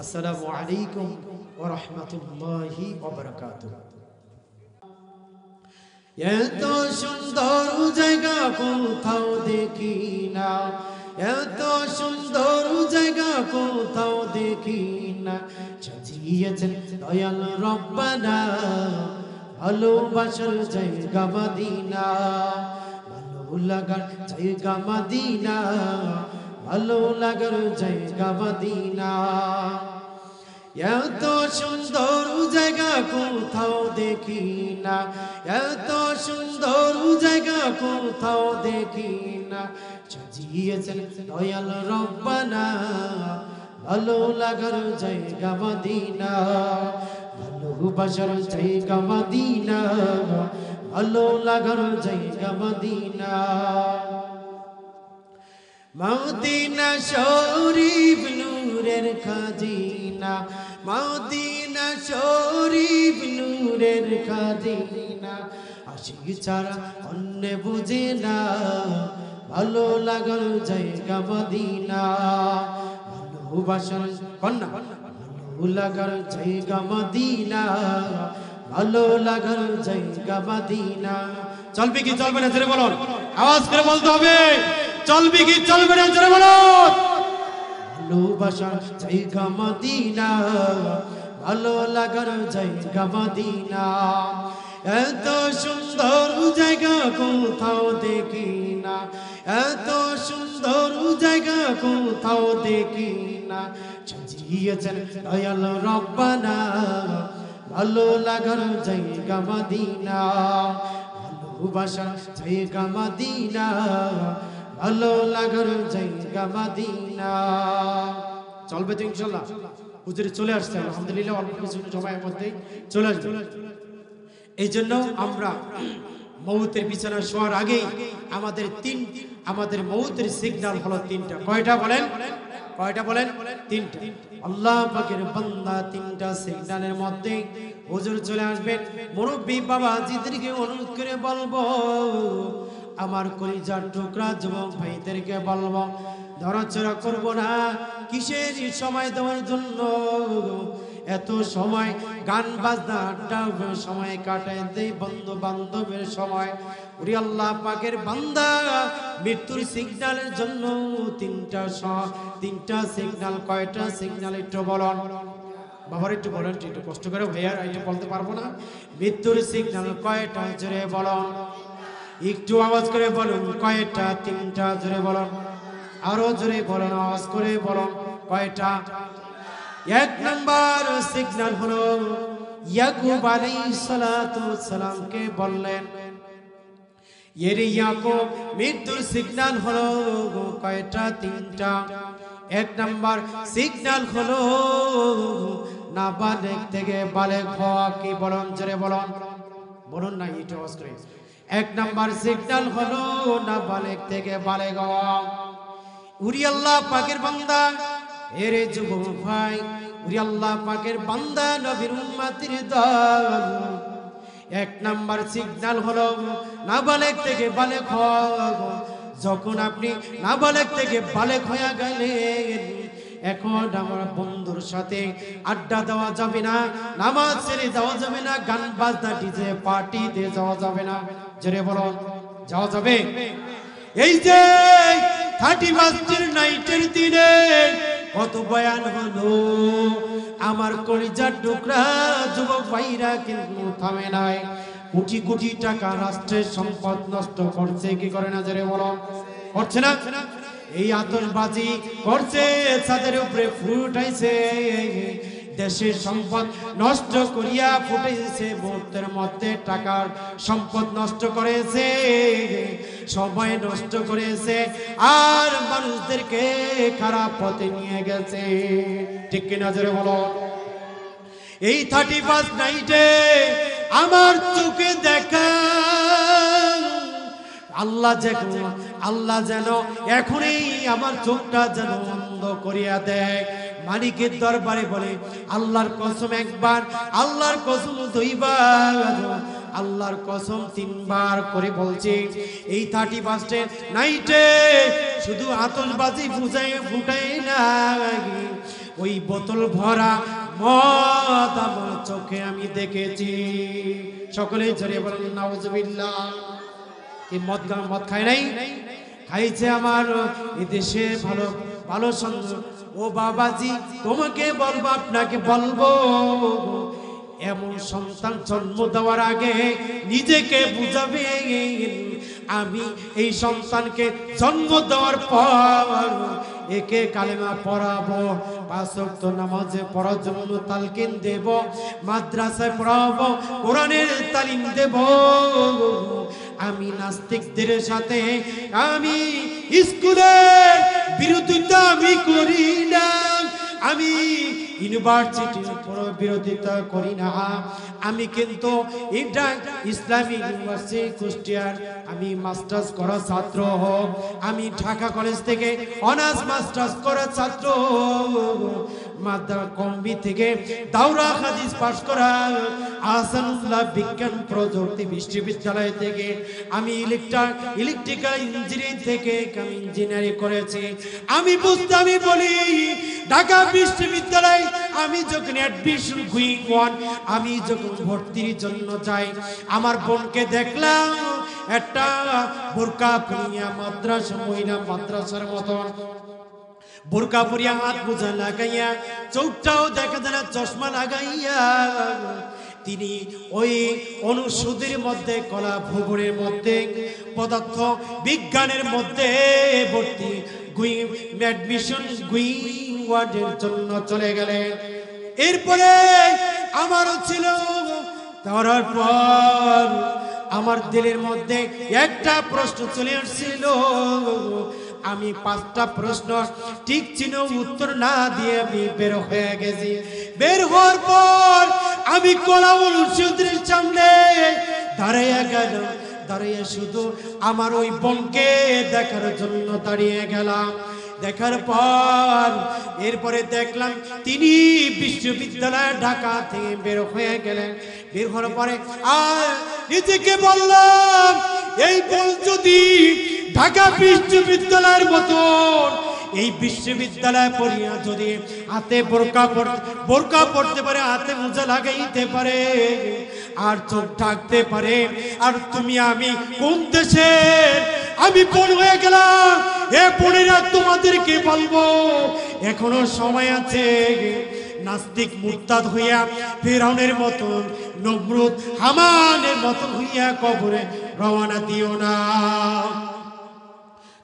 আসসালামু আলাইকুম ওয়া রাহমাতুল্লাহি ওয়া বারাকাতুহু। এত সুন্দর জায়গা কোথাও দেখি না, এত সুন্দর জায়গা কোথাও দেখি না। সাজিয়েছেন দয়াল রব্বানা ভালোবাসার জায়গা মদিনা, ভালো লাগার জায়গা মদিনা, ভালো লাগার জায়গা মদিনা। এত সুন্দর জায়গা কোথাও দেখি না, এত সুন্দর জায়গা কোথাও দেখি না। সাজিয়েছেন দয়াল রব্বানা ভালো লাগার জায়গা মদিনা, ভালোবাসার জায়গা মদিনা, ভালো লাগার জায়গা মদিনা। মদিনা শরীফ নূরের খাজিনা, মদিনা শরীফ নূরের খাজিনা। আশিক ছাড়া অন্য বুঝে না ভালো লাগার জায়গা মদিনা, ভালোবাসার কন্যা ভালো লাগার জায়গা মদিনা, ভালো লাগার জায়গা মদিনা। চলবে কি চলবে না জোরে বলুন, আওয়াজ করে বলতে হবে। চলবে কি চলবে না জোরে বলুন। ভালোবাসার জায়গা মদিনা, ভালো লাগার জায়গা মদিনা। এত সুন্দর জায়গা কোথাও দেখি না, এত সুন্দর জায়গা কোথাও দেখি না। সাজিয়েছেন দয়াল রব্বানা ভালো লাগার জায়গা মদিনা, ভালোবাসার জায়গা মদিনা, ভালো লাগার জায়গা মদিনা। চলবে তো ইনশাআল্লাহ? হুজুর চলে আসছে আলহামদুলিল্লাহ, অল্প কিছু সময়ের মধ্যেই চলে আসবে। এই জন্য আমরা মৌতের বিছানা শোয়ার আগেই আমাদের মৌতের সিগন্যাল হলো তিনটা। কয়টা বলেন? কয়টা বলেন? তিনটা। আল্লাহ পাকের বান্দা তিনটা সিগন্যালের মধ্যে হুজুর চলে আসবেন। মুরব্বী বাবা জিদেরকে অনুরোধ করে বলবো, আমার কলিজার টুকরা যুবক ভাইদেরকে বলবো, ধরাচড়া করবো না। কিসের সময় দেওয়ার জন্য এত সময় গান বাজনা আড্ডা সময় কাটায় দেই, বন্ধু বান্ধবের সময়। ওরে আল্লাহ পাকের বান্দা মৃত্যুর সিগন্যালের জন্য তিনটা সিগন্যাল। কয়টা সিগন্যাল একটু বলুন বাবার, একটু বলেন, একটু কষ্ট করে ভাইয়া, এটা বলতে পারবো না। মৃত্যুর সিগন্যাল কয়টা জোরে বলুন, একটু আওয়াজ করে বলুন। কয়টা? তিনটা। জোরে বলুন, আরো জোরে বলুন, আওয়াজ করে বলুন। কয়টা? এক নাম্বার সিগন্যাল হলো ইয়াকুব আলাইহিস সালাতু ওয়াস সালামকে বললেন, এরে ইয়াকুব মৃত্যুর সিগন্যাল হলো কয়টা? তিনটা। এক নাম্বার সিগন্যাল হলো নাবালেগ থেকে বালেগ হওয়া। কি বলুন জোরে বলুন, বলুন না একটু আওয়াজ করে। এক নাম্বার সিগন্যাল হলো নাবালেগ থেকে বালেগ হওয়া। উরি আল্লাহ পাকের বান্দা, এরে যুবক ভাই, উরি আল্লাহ পাকের বান্দা, নবীর উম্মতের দল, এক নাম্বার সিগন্যাল হলো নাবালেগ থেকে বালেগ হওয়া। যখন আপনি নাবালেগ থেকে বালেগ হয়ে গেলেন, এখন আমার বন্ধুর সাথে আড্ডা দেওয়া যাবে না, নামাজ ছেড়ে দেওয়া যাবে না, গান বাজনা ডিজে পার্টিতে যাওয়া যাবে না। জোরে বলো, যাওয়া যাবে? এই যে 31 নাইটের দিনে কত বয়ান হলো, আমার কলিজার টুকরা যুবক ভাইরা কিন্তু থামে নাই। কোটি কোটি টাকা রাষ্ট্রের সম্পদ নষ্ট করছে, কি করে না? জোরে বলো, করছে না? এই আতশবাজি করছে, ছাদের উপরে ফুটাইছে, দেশের সম্পদ নষ্ট করিয়া ফুটাইছে, মুহূর্তের মধ্যে টাকার সম্পদ নষ্ট করেছে, সময় নষ্ট করেছে, আর মানুষদেরকে খারাপ পথে নিয়ে গেছে। ঠিক কিনা? জোরে বলো। এই 31 নাইটে আমার চোখে দেখা আল্লাহ যেন এখনই আমার চোখটা যেন বন্ধ করিয়া দেয়। মালিকের দরবারে বলে, আল্লাহর কসম একবার, আল্লাহর কসম দুইবার, আল্লাহর কসম 3 বার করে বলছি। এই 31 নাইটে শুধু আতশবাজি ফুটাই না, ওই বোতল ভরা মদ আমার চোখে আমি দেখেছি। সকলে জোরে বলেন নাউজুবিল্লাহ। কি মদ খায় নাই? খাইছে আমার এদেশে ভালো ভালো সন্তান। ও বাবাজি, তোমাকে বলবো, আপনাকে বলবো, এমন সন্তান জন্ম দেওয়ার আগে নিজেকে বুঝাবে, আমি এই সন্তানকে জন্ম দেওয়ার পর একে কালেমা পড়াবো, 5 ওয়াক্ত নামাজে পড়ার জন্য তালকিন দেব, মাদ্রাসায় পড়াবো, কোরআনের তালিম দেব। আমি নাস্তিকদের সাথে আমি স্কুলের বিরোধিতা আমি করি না, আমি ইউনিভার্সিটির বিরোধিতা করি না। আমি কিন্তু ইসলামিক ইউনিভার্সিটি কুষ্টিয়ার আমি মাস্টার্স করা ছাত্র, আমি ঢাকা কলেজ থেকে অনার্স মাস্টার্স করা ছাত্র, মাদ্রাসা কমবি থেকে দাওরা হাদিস পাশ করা, আহসানুল্লাহ বিজ্ঞান প্রযুক্তি বিশ্ববিদ্যালয় থেকে আমি ইলেকট্রিক্যাল ইঞ্জিনিয়ারিং থেকে আমি ইঞ্জিনিয়ারিং করেছি। আমি বলি ঢাকা বিশ্ববিদ্যালয় আমি যখন অ্যাডমিশন গুইং অন, আমি যখন ভর্তির জন্য যাই, আমার বোনকে দেখলাম একটা বোরকা পরিয়া মাদ্রাসা, মহিলা মাদ্রাসার মতন বোরকা পরিয়া, হাত মোজা লাগাইয়া, চোখটাও দেখা যায় না, চশমা লাগাইয়া তিনি ওই অনুষদের মধ্যে, কলা ভূগোলের মধ্যে, পদার্থ বিজ্ঞানের মধ্যে ভর্তি অ্যাডমিশন গুইং ওয়ার্ডের জন্য চলে গেলেন। এরপরে আমারও ছিল, তার পর আমার দিলের মধ্যে একটা প্রশ্ন চলে আসছিল, আমি 5টা প্রশ্ন ঠিক ছিল, উত্তর না দিয়ে আমি বের হয়ে গেছি। বের হওয়ার পর আমি কলা অনুষদের সামনে দাঁড়িয়ে গেলাম, দাঁড়িয়ে শুধু আমার ওই বোনকে দেখার জন্য দাঁড়িয়ে গেলাম। দেখার পর এরপরে দেখলাম তিনি বিশ্ববিদ্যালয় ঢাকা থেকে বের হয়ে গেলেন। বের হওয়ার পরে আর নিজেকে বললাম, এই বোন যদি ঢাকা বিশ্ববিদ্যালয়ের মতন এই বিশ্ববিদ্যালয় পড়িয়া যদি হাতে বোরকা পড়তে পারে, হাতে মোজা লাগাইতে পারে, আর চোখ ঢাকতে পারে, আর তুমি আমি কোন দেশে আমি বোন হয়ে গেলাম। এ বোনেরা তোমাদেরকে বলবো, এখনো সময় আছে। নাস্তিক মুরতাদ হইয়া ফিরআউনের মতন, নমরুদ হামানের মতন হইয়া কবরে রওনা দিও না।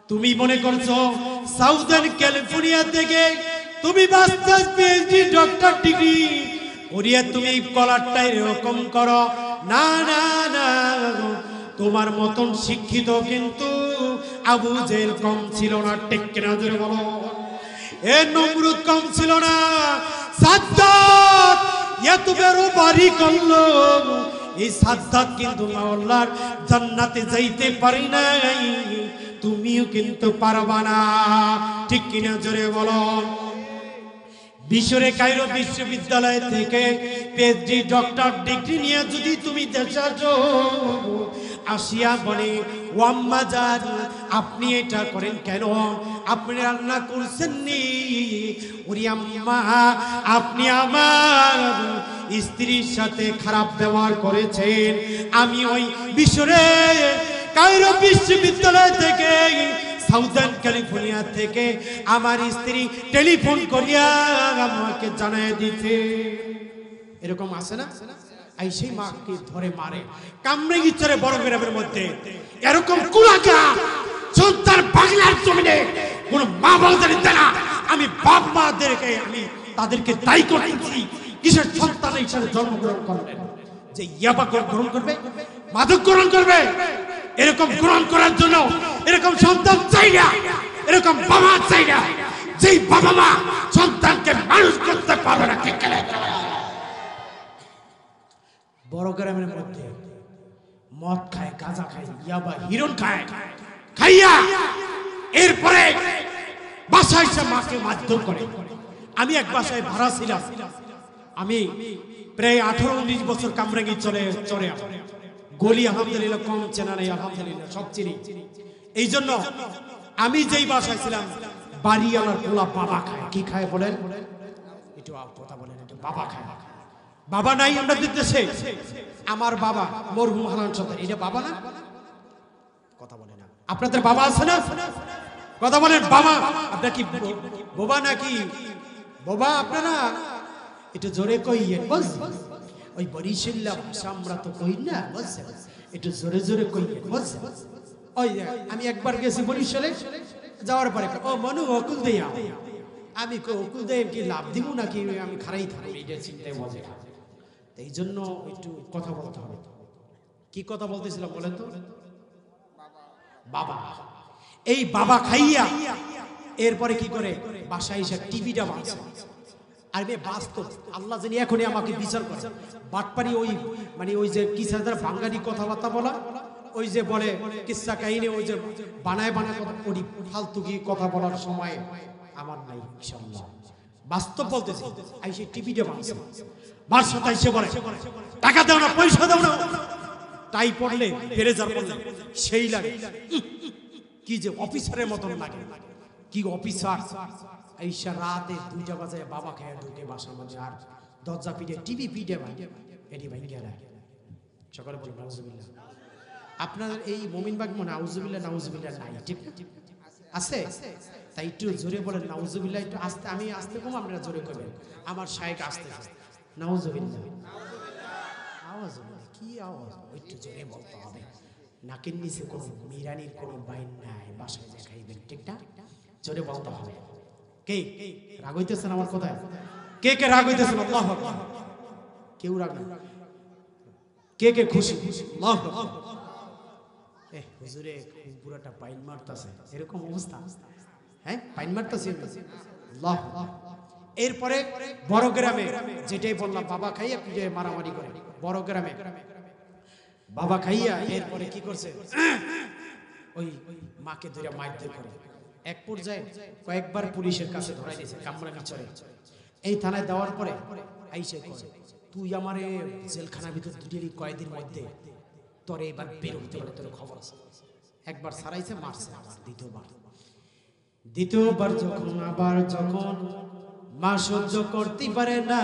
তুমি মনে করছো সাউদার্ন ক্যালিফোর্নিয়া থেকে তুমি মাস্টার্স পিএইচডি ডক্টর ডিগ্রি করিয়া তুমি কলারটা এরকম করো না, না না, তোমার মতন শিক্ষিত কিন্তু আবু জেহেল কম ছিল না। ঠিক কিনা জোরে বলো? এ নমরুদ কম ছিল না। সাদ্দাত এত বড় বাড়ি করলো, এই সাদ্দাত কিন্তু আল্লাহর জান্নাতে যাইতে পারি নাই, তুমিও কিন্তু পারবা না। ঠিক কিনা জোরে বলো? বিশ্বরে কায়রো বিশ্ববিদ্যালয় থেকে পিএইচডি ডক্টর ডিগ্রি নিয়ে যদি তুমি দেশে আসো, আসিয়া বলে ও আম্মা জান আপনি এটা করেন কেন? আপনি রান্না করছেন নি? ওরে আম্মা আপনি আমার স্ত্রীর সাথে খারাপ ব্যবহার করেছেন। আমি ওই বিশ্বরে কায়রো বিশ্ববিদ্যালয় থেকে সাউদার্ন ক্যালিফোর্নিয়া থেকে আমার স্ত্রী টেলিফোন করিয়া আমাকে জানায় দিতে। এরকম আছে না? এই সেই মাকে ধরে মারে কামরাঙ্গীরচরে বড় গ্রামের মধ্যে। এরকম কুলাঙ্গার সন্তান বাংলার জমিনে কোন মা বাবাদের দেয় না। আমি বাপ মাদেরকে আমি তাদেরকে দায়ী করতেছি কিসের সন্তান হিসেবে জন্মগ্রহণ করবেন যে ইয়াবা গ্রহণ করবে, মাদক গ্রহণ করবে। এরকম গ্রহণ করার জন্য এরকম সন্তান চাই না, এরকম বাবা চাই না। যেই বাবা মা সন্তানকে মানুষ করতে পারবে না। বড় গ্রামের মধ্যে মদ খায়, গাঁজা খায়, ইয়াবা হিরোইন খায়, খাইয়া এরপরে বাসায় এসে মাকে মারধর করে। আমি এক বাসায় ভাড়া ছিলাম। আমি প্রায় 18-19 বছর কামরাঙ্গি চলে গলি আলহামদুলিল্লাহ কম চেনা নেই, আলহামদুলিল্লাহ সব চিনি। এই জন্য আমি যেই বাসায় ছিলাম বাড়িওয়ালার পোলা বাবা খায়। কি খায় বলেন? একটু কথা বলেন। একটু বাবা খায়। বাবা নাই আমাদের দেশে। আমার বাবা মরহুম হালান সরদার, এটা বাবা না? কথা বলে না। আপনাদের বাবা আছে না? কথা বলেন। বাবা আপনার কি বাবা নাকি বাবা? আপনারা একটু জোরে কইয়েন। ওই বরিশাল্লা ভাষা আমরা তো কই না, বুঝছেন? একটু জোরে জোরে কইয়েন, বুঝছেন? ওই আমি একবার গেছি বরিশালে, যাওয়ার পরে ও মনু অকুল দেয়া, আমি অকুল দেয় কি লাভ দিব নাকি আমি খারাই থাকি, এটা চিন্তায় বলে। এই জন্য একটু কথা বলতে হবে। কি কথা বলতেছিলাম বলেন তো? বাবা। এই বাবা খাইয়া এরপরে কি করে বাসায় এসে টিভিটা বাঁচে। আর মেয়ে বাস্তব আল্লাহ জানি এখনই আমাকে বিচার করে। বাটপারি ওই মানে ওই যে কি সাদার বাঙালি কথাবার্তা বলা, ওই যে বলে কিসসা কাহিনী, ওই যে বানায় কথা পড়ি, ফালতুকি কথা বলার সময় আমার নাই ইনশাআল্লাহ। বাস্তব বলতেছি। এই সেই টিভিটা বাঁচে। মার সাথে এসে বলে টাকা দাও না, পয়সা দাও না। তাই পড়লে ফেরেজার পড়লে সেই লাগে কি যে অফিসারের মতন লাগে। কি অফিসার! এইসা রাতে 2টা বাজে বাবা খেয়ে ঢুকে বাসার মধ্যে, আর দরজা পিটে টিভি পিটে ভাই এটি ভাই গেলে সকালে বলে নাউজুবিল্লাহ। আপনার এই মুমিনবাগ মনে নাউজুবিল্লাহ নাউজুবিল্লাহ নাই, ঠিক আছে? তাই একটু জোরে বলেন নাউজুবিল্লাহ। একটু আস্তে, আমি আস্তে কম, আপনারা জোরে করবেন। আমার শায়েক আসতে নাউজুবিল্লাহ। আওয়াজ কি আওয়াজ? একটু জোরে বলতে হবে। নাকের নিচে কোনো মিরানির কোনো বাইন নাই, বাসায় যে খাইবেন, ঠিক না? জোরে বলতে হবে। কে রাগ হইতেছেন আমার কথায়? কে কে রাগ হইতেছেন? আল্লাহু আকবার। কেউ রাগ না। কে কে খুশি? আল্লাহু আকবার। হুজুরে পুরোটা পাইন মারতাছে, এরকম অবস্থা? হ্যাঁ, পাইন মারতাছে। আল্লাহ। এরপরে বড় গ্রামে যেটাই বললাম, বাবা খাইয়া পিঠে মারামারি করে। বড় গ্রামে বাবা খাইয়া এরপরে কি করছে, ওই মাকে ধরে মারধর করে। এক পর্যায়ে কয়েকবার পুলিশের কাছে ধরাই দিয়েছে কামরাঙ্গীরচরে। এই থানায় দেওয়ার পরে আইসে কয়, তুই আমারে জেলখানার ভিতর দিলি কয়েকদিন মধ্যে, তোরে এবার বের হতে পারে, তোর খবর আছে। একবার সারাইছে, মারছে আবার দ্বিতীয়বার যখন মা সহ্য করতে পারে না,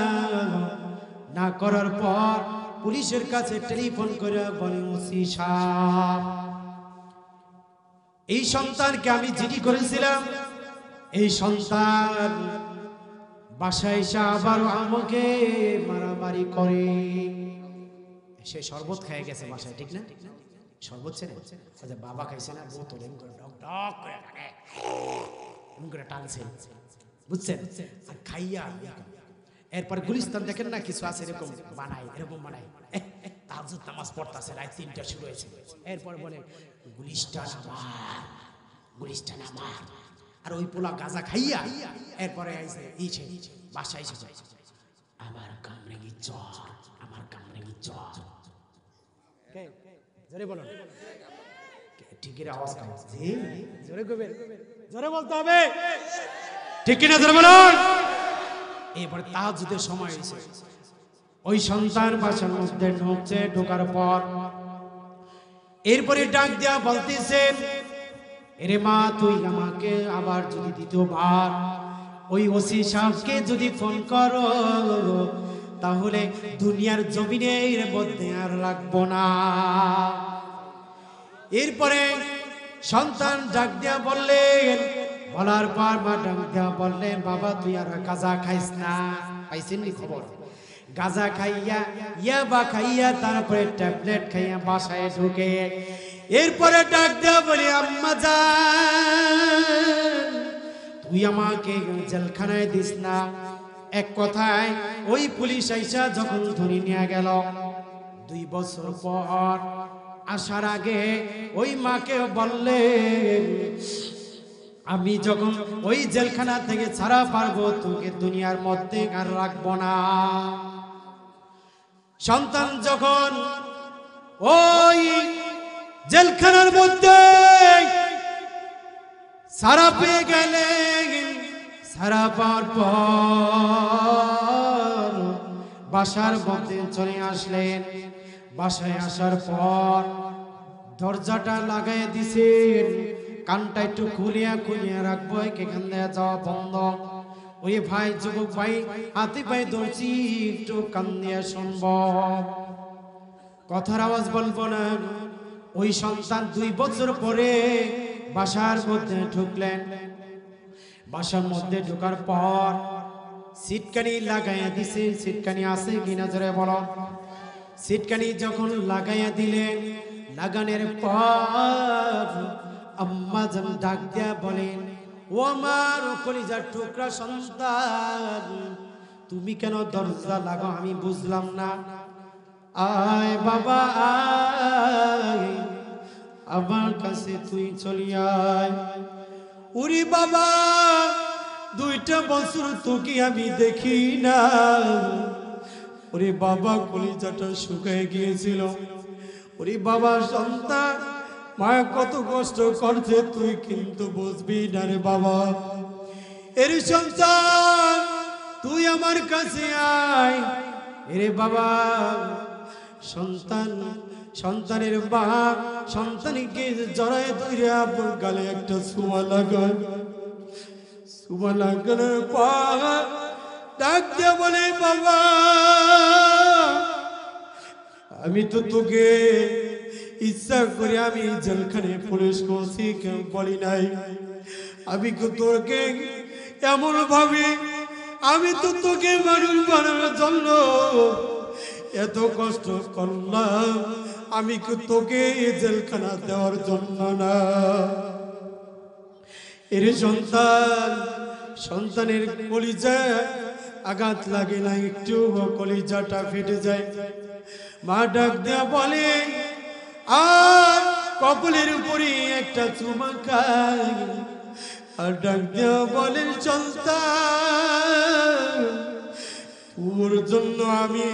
না করার পর পুলিশের কাছে টেলিফোন করে বলে, ওসি সাহেব, এই সন্তানকে আমি জিডি করেছিলাম, এই সন্তান বাসায় এসে আবার আমাকে মারামারি করে। সে শরবত খেয়ে গেছে বাসায়, ঠিক না? শরবত ছেড়ে বাবা খাইছে না, বোতল করে টানছে, বুঝছেন? আর খাইয়া এরপর গুলিস্তান দেখেন না, কিছু আছে এরকম বানায়, এরকম বানায়। তাহাজ্জুদ নামাজ পড়তাছে, রাত 3টা শুরু হয়েছে। এরপর বলে গুলিস্তান আমার, গুলিস্তান আমার। আর ওই পোলা গাঁজা খাইয়া এরপরে আইছে ইছে বাসায় এসে, আমার কামরাঙ্গীর চর, আমার কামরাঙ্গীর চর। জোরে বলুন, ঠিকের আওয়াজ কাটছে, জোরে কইবেন, জোরে বলতে হবে, ঠিক কিনা? জোরে বলুন। এবার তাহাজ্জুদের সময় হয়েছে, ওই সন্তান বাসার মধ্যে ঢুকছে, ঢোকার পর এরপরে ডাক দেয়া বলতেছেন, এরে মা তুই আমাকে আবার যদি দ্বিতীয়বার ওই ওসি সাহেবকে যদি ফোন করো তাহলে দুনিয়ার জমিনের মধ্যে আর রাখবো না। এরপরে সন্তান ডাক দেয়া বললেন, বলার পর মা ডাক দেয়া বললেন, বাবা তুই আর গাঁজা খাইস না। পাইছেন নি খবর? গাঁজা খাইয়া ইয়াবা খাইয়া তারপরে ট্যাবলেট খাইয়া বাসায় ঢুকে এরপরে ডাক দেয়া বলি, আম্মা জান তুই আমাকে জেলখানায় দিস না। এক কথায় ওই পুলিশ আইসা যখন ধরে নিয়ে গেল, 2 বছর পর আসার আগে ওই মাকে বললেন, আমি যখন ওই জেলখানা থেকে ছাড়া পারবো তোকে দুনিয়ার মধ্যে আর রাখবো না। সন্তান যখন ওই জেলখানার মধ্যে সারা পেয়ে গেলেন, সারা পাওয়ার পর বাসার মধ্যে চলে আসলেন। বাসায় আসার পর দরজাটা লাগাই দিছেন, কানটা একটু খুলিয়া রাখবো, এখান দিয়ে যাওয়া বন্ধ। ওই ভাই যুবক ভাই হাতে পায়ে ধরছি, একটু কান দিয়ে শুনব, কথার আওয়াজ বলবো না। ওই সন্তান 2 বছর পরে বাসার মধ্যে ঢুকলেন। বাসার মধ্যে ঢোকার পর সিটকানি লাগাইয়া দিছে, সিটকানি আছে কিনা জোরে বলো। সিটকানি যখন লাগাইয়া দিলেন, লাগানোর পর আম্মা জান ডাক দিয়া বলেন, ও আমার কলিজার টুকরা সন্তান তুমি কেন দরজা লাগাও আমি বুঝলাম না। আয় বাবা আয়, আমার কাছে তুই চলি আয়। উরি বাবা 2টা বছর তোকে আমি দেখি না। ওরে বাবা কলিজাটা শুকিয়ে গিয়েছিল। ওরে বাবা সন্তান মায়া কত কষ্ট করছে তুই কিন্তু বুঝবি না রে বাবা। এর সন্তান তুই আমার কাছে আয়। এরে বাবা সন্তানের বাপ সন্তানকে জড়ায় ধরে আপনার গালে একটা সুমা লাগায়। সুমা লাগানোর পর ডাক দিয়ে বলে, বাবা আমি তো তোকে ইচ্ছা করে আমি জেলখানে পুলিশ করছি কেউ বলি নাই। আমি তো তোকে এমন ভাবে, আমি তো তোকে মানুষ বানানোর জন্য এত কষ্ট করলাম, আমি কি তোকে জেলখানা দেওয়ার জন্য না। এর সন্তানের কলিজা আঘাত লাগে না, একটু কলিজাটা ফেটে যায়। মা ডাক দেয়া বলে, আর কপালের উপরে একটা চুমা খাই। আর ডাক দেয়া বলে, সন্তান তোর জন্য আমি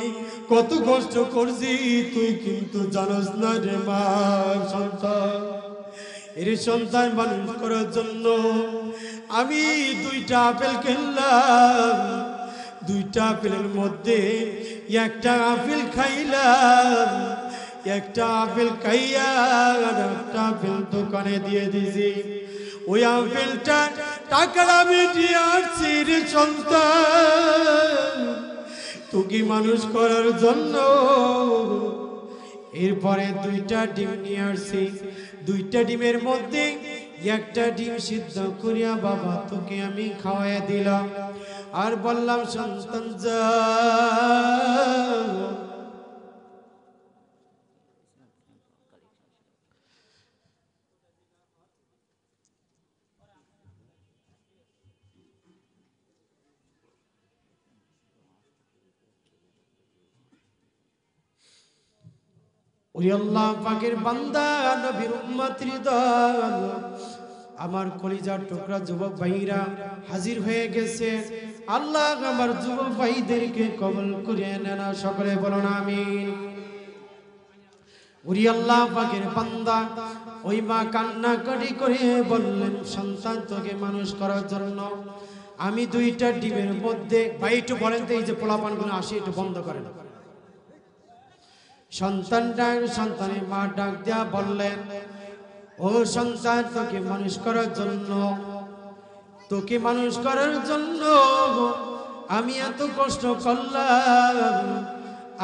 কত কষ্ট করছি তুই কিন্তু জানোস না রে মা। সন্তান এর সন্তান মানুষ করার জন্য আমি 2টা আপেল কিনলাম। 2টা আপেলের মধ্যে একটা আপেল খাইলাম। একটা আপেল খাইয়া একটা আপেল দোকানে দিয়ে দিছি। ওই আপেলটা টাকা আমি দিয়ে আসছি রে সন্তান তোকে মানুষ করার জন্য। এরপরে 2টা ডিম নিয়ে আসছি। 2টা ডিমের মধ্যে একটা ডিম সিদ্ধ করিয়া বাবা তোকে আমি খাওয়াইয়া দিলাম। আর বললাম, সন্তান যা ওই আল্লাহ পাকের বান্দা নবীর উম্মতের দল, আমার কলিজার টুকরা যুবক ভাইরা হাজির হয়ে গেছে। আল্লাহ আমার যুবক ভাইদেরকে কবুল করে নেন, সকলে বলুন আমিন। ওরে আল্লাহ পাকের বান্দা, ওই মা কান্নাকাটি করে বললেন, সন্তান তোকে মানুষ করার জন্য আমি দুইটা ডিমের মধ্যে, ভাই একটু বলেন তো এই যে পোলাপানগুলো আসে একটু বন্ধ করেন। সন্তানের মা ডাক দিয়া বললেন, ও সন্তান তোকে মানুষ করার জন্য আমি এত কষ্ট করলাম,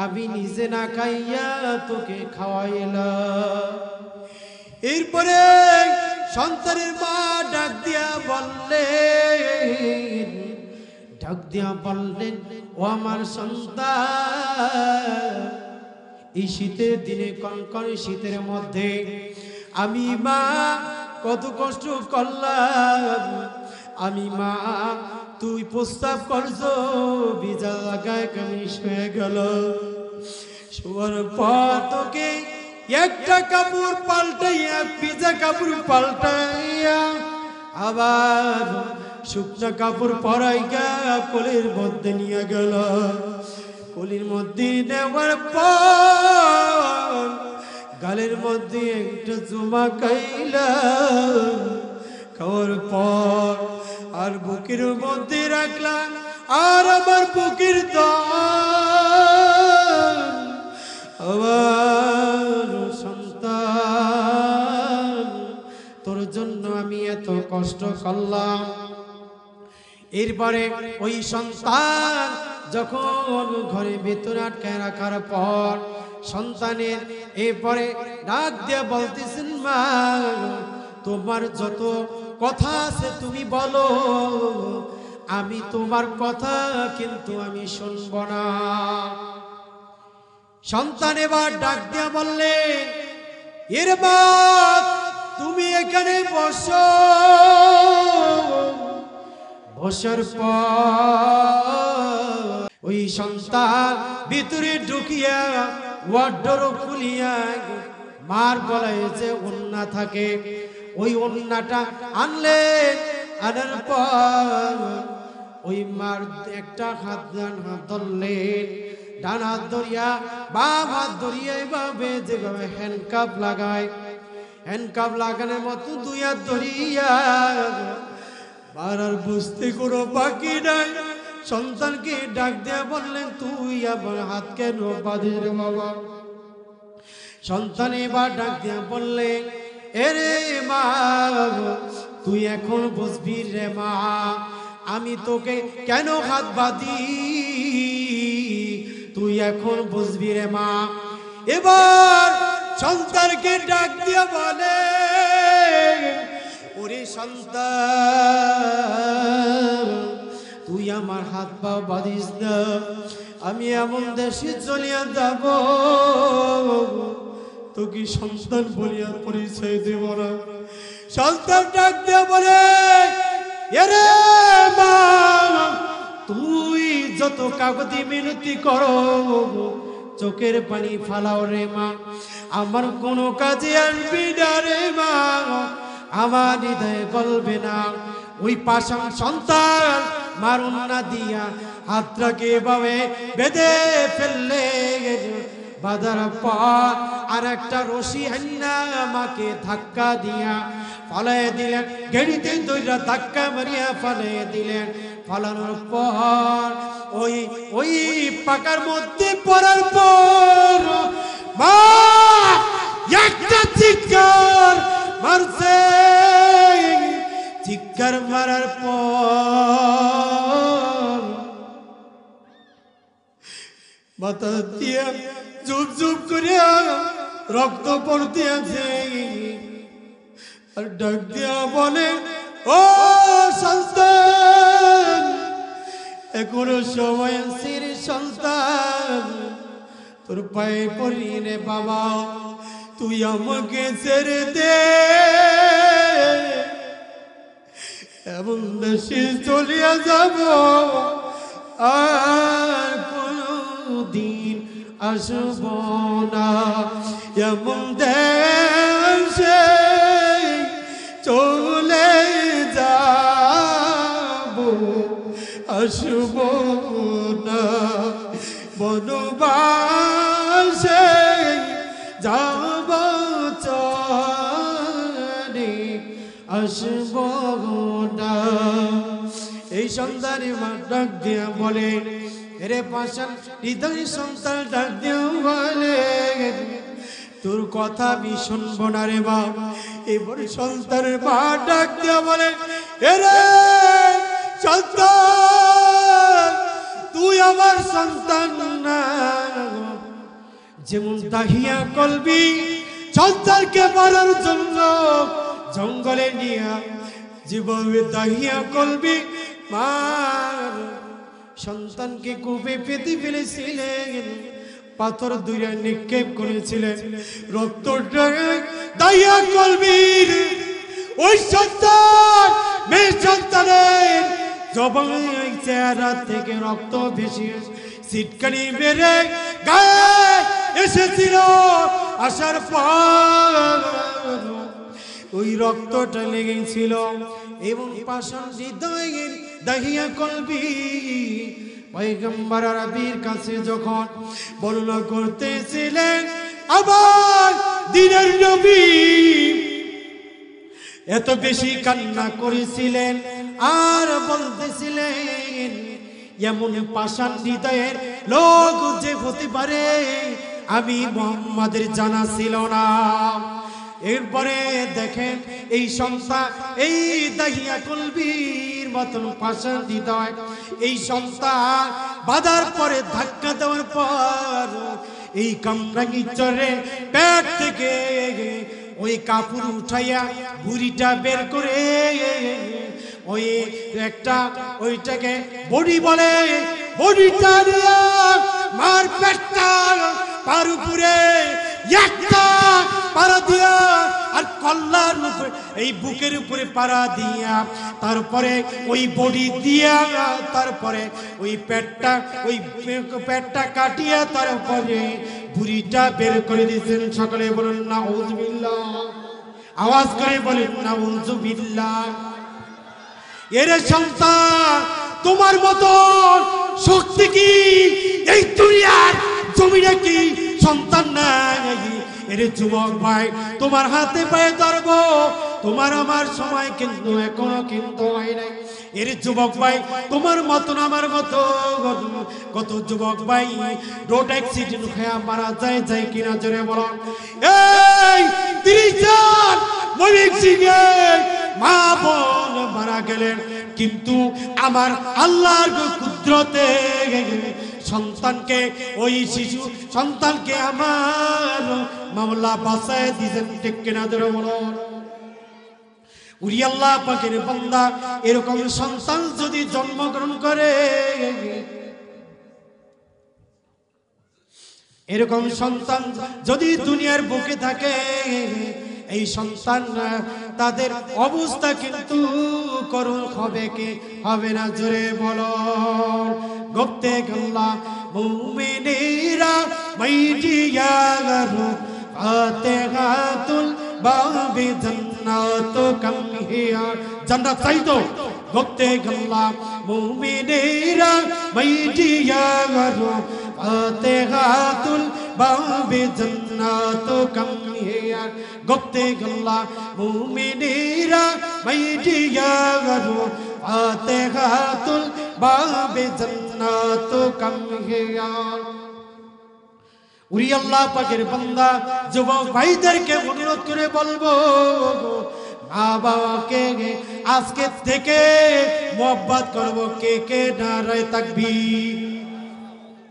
আমি নিজে না খাইয়া তোকে খাওয়াইলাম। এরপরে সন্তানের মা ডাক দিয়া বললেন, ও আমার সন্তান, এই শীতের দিনে কনকনে শীতের মধ্যে আমি মা কত কষ্ট করলাম। আমি মা তুই প্রস্তাব করছো, ভিজা জায়গায় কামিজ হয়ে গেল। শোয়ার পর তোকে একটা কাপড় পাল্টাইয়া, ভিজা কাপড় পাল্টাইয়া আবার শুকনা কাপড় পরাইয়া কোলের মধ্যে নিয়ে গেল। কোলের মধ্যে নেওয়ার পর গালের মধ্যে একটা চুমা খাইলা, খাওয়ার পর আর বুকের মধ্যে রাখলা, আর আমার বুকের আমার সন্তান তোর জন্য আমি এত কষ্ট করলাম। এরপরে ওই সন্তান যখন ঘরে ভেতরে আটকায় রাখার পর সন্তানের এরপরে ডাক দিয়ে বলতেছেন, মা তোমার যত কথা আছে তুমি বলো, আমি তোমার কথা কিন্তু আমি শুনব না। সন্তান এবার ডাক দিয়া বললেন, এর মা তুমি এখানে বসো। বসার পর ওই সন্তান ভিতরে ঢুকিয়া ওয়ার্ডরো খুলিয়া মার গলায় যে ওন্না থাকে ওই ওন্নাটা আনলেন। আনার পর ওই মার একটা হাত ধরলেন, ডান হাত ধরিয়া বাম হাত ধরিয়া এইভাবে যেভাবে হ্যান্ডকাপ লাগায়, হ্যান্ডকাপ লাগানোর মতো দুই হাত ধরিয়া আর বুঝতে কোনো বাকি নাই। সন্তানকে ডাক দেয়া বললেন, তুই আমার হাত কেন বাঁধিস রে বাবা? সন্তান এবার ডাক দেয়া বললেন, এরে মা তুই এখন বুঝবি রে মা, আমি তোকে কেন হাত বাঁধি, তুই এখন বুঝবি রে মা। এবার সন্তানকে ডাক দিয়া বলে, ওরে সন্তান তুই আমার হাত পা বাঁধিস না, আমি এমন দেশে চলিয়া যাব তোকে সন্তান বলিয়া পরিচয় দেব না। সন্তান ডাক দিয়া বলে, এরে মা তুই যত কাগজি মিনতি করো, চোখের পানি ফালাও রে মা, আমার কোনো কাজে আসবি না রে মা, আমার হৃদয়ে গলবে না। ওই পাশান সন্তান মারুন না দিয়া হাতটাকে এভাবে বেঁধে ফেললে, বাঁধার পর আর একটা রশি আন্না আমাকে ধাক্কা দিয়া ফালাই দিলেন, গেড়িতে দুইটা ধাক্কা মারিয়া ফালাই দিলেন। ফালানোর পর ওই ওই পাকার মধ্যে পড়ার পর মা একটা চিৎকার মারছে। চিৎকার মারার পর মাথা দিয়া জুপ জুপ করে রক্ত পড়তে আছে। আর ডাক দিয়া বলে, ও সন্তান এখনো সময় আছে রে সন্তান, তোর পায়ে পড়ি রে বাবা, তুই আমাকে ছেড়ে দে, এমন দেশে চলিয়া যাব আর কোনদিন আসব না, এমন দেশে চলে যাব আসব না, বনবাসে যাব সন্তানের মা ডাক দিয়া বলে রে পাষাণ হৃদয় সন্তান ডাক দিয়া বলে তোর কথা আমি শুনবো না রে বাপ। এবার সন্তানের মা ডাক দিয়া বলে এরে সন্তান তুই আমার সন্তান না। যেমন দাহিয়া কলবি সন্তানকে মারার জন্য জঙ্গলে নিয়ে যেভাবে দাহিয়া কলবি মা সন্তানকে কূপে পেতে ফেলেছিলেন, পাথর দুইটা নিক্ষেপ করেছিলেন, রক্ত দাহিয়া কলবির ওই সন্তান মেয়ে সন্তানের জবানের চেহারা থেকে রক্ত ভেসে সিটকানি বেড়ে গায়ে এসেছিল। আসার পর ওই রক্তটা লেগেছিল এবং পাষাণ হৃদয়ের দাহিয়া কলবি পয়গম্বর আরবীর কাছে যখন বর্ণনা করতেছিলেন আবার দিনের নবী এত বেশি কান্না করেছিলেন আর বলতেছিলেন এমন পাষাণ হৃদয়ের লোক যে হতে পারে আমি মুহাম্মাদের জানা ছিল না। এরপরে দেখেন এই সন্তান এই দাহিয়া কলবির মতন পাষাণ হৃদয় এই সন্তান বাধার পরে ধাক্কা দেওয়ার পর এই কামরাঙ্গি চরে পেট থেকে ওই কাপড় উঠাইয়া বুড়িটা বের করে ওই একটা ওইটাকে বডি বলে, বডিটা দিয়া মার পেটটা পার উপরে একটা পাড়া দিয়া আর কল্লার উপরে এই বুকের উপরে পাড়া দিয়া তারপরে ওই বডি দিয়া তারপরে ওই পেটটা কাটিয়া তারপরে বুড়িটা বের করে দিয়েছেন। সকলে বলুন নাউযুবিল্লাহ, আওয়াজ করে বলেন নাউযুবিল্লাহ। এরে সন্তান তোমার মতো শক্তি কি এই দুনিয়ার জমিনে কি সন্তান নাই? এরে যুবক ভাই তোমার হাতে পায়ে ধরবো, তোমার আমার সময় কিন্তু এখনো কিন্তু হয় নাই। এরে যুবক ভাই তোমার মতন আমার মতো কত যুবক ভাই রোড অ্যাক্সিডেন্ট হয়ে মারা যায় কিনা জোরে বলুন। এই 30 জন ময়মনসিংহ সিংহে মা বোন মারা গেলেন, কিন্তু আমার আল্লাহর কুদরতে সন্তানকে ওই শিশু সন্তানকে আমার মাওলা বাঁচায় দিয়েছেন, ঠিক কিনা জোরে বলুন। উরি আল্লাহ পাকের বান্দা এরকম সন্তান যদি জন্মগ্রহণ করে, এরকম সন্তান যদি দুনিয়ার বুকে থাকে, এই সন্তান তাদের অবস্থা কিন্তু করুণ হবে কি হবে না জোরে বলো। গপ্তে গল্লা মুমিনেরা মাইটিয়া গরু ফাতিহাতুল বাবে জান্নাত কাম হিয়া জান্নাত চাইতো। গপ্তে গল্লা মুমিনেরা মাইটিয়া গরু ফাতিহাতুল বাবে জান্নাত কাম হিয়া। গপ্তে গল্লা মুমিনেরা মাইটিয়া গরু ফাতিহাতুল বাবে জান্নাত কাম হিয়া। উরি আল্লাহ পাকের বান্দা যুবক ভাইদেরকে অনুরোধ করে বলবো, মা বাবাকে আজকে থেকে মোহাব্বত করবো। কে কে নারায়ে তাকবীর।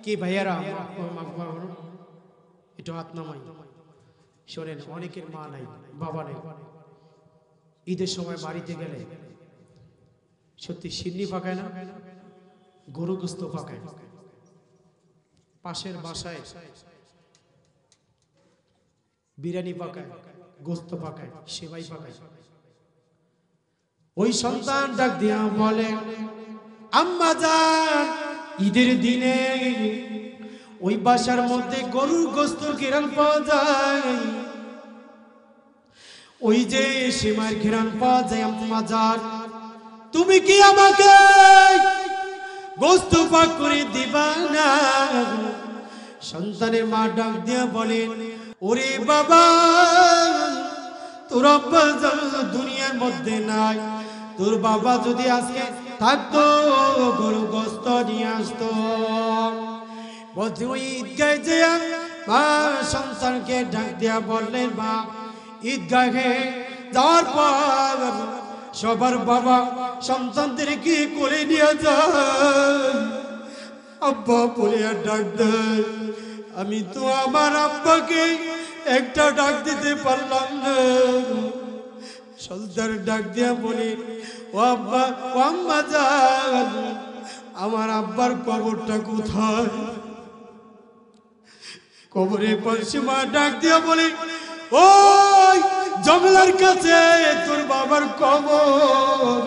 কি ভাইয়ারা একটু হাত নামাই। শোনেন, অনেকের মা নাই বাবা নাই, ঈদের সময় বাড়িতে গেলে সত্যি সিন্নি পাকায় না, গরু গোস্ত পাকায়। পাশের বাসায় বিরিয়ানি পাকায়, গোস্ত পাকায়, সেমাই পাকায়। ওই সন্তান ডাক দিয়া বলে, আম্মা জান ঈদের দিনে ওই বাসার মধ্যে গরুর গোস্ত ঘেরান পাওয়া যায়, ওই যে সেমাইয়ের ঘেরান পাওয়া যায়। আম্মা জান তুমি কি আমাকে গোস্ত পাক করে দিবা না? সন্তানের মা ডাক দিয়া বলেন, ওরে বাবা তোর আব্বা দুনিয়ার মধ্যে নাই, তোর বাবা যদি আজকে থাকতো গরু গোস্ত নিয়ে আসতো। বলছি ওই ঈদগাহে যে মা সন্তানকে ডাক দিয়া বললেন, মা ঈদগাহে যাওয়ার পর সবার বাবা সন্তানদেরকে কোলে নিয়ে যায়, আব্বা বলে আর ডাক দেয়। আমি তো আমার আব্বাকে একটা ডাক দিতে পারলাম না। সন্তান ডাক দিয়া বলে, ও আব্বা, ও আম্মা যান, আমার আব্বার কবরটা কোথায়? কবরের পাশে মা ডাক দিয়া বলে, ওই জঙ্গলের কাছে তোর বাবার কবর।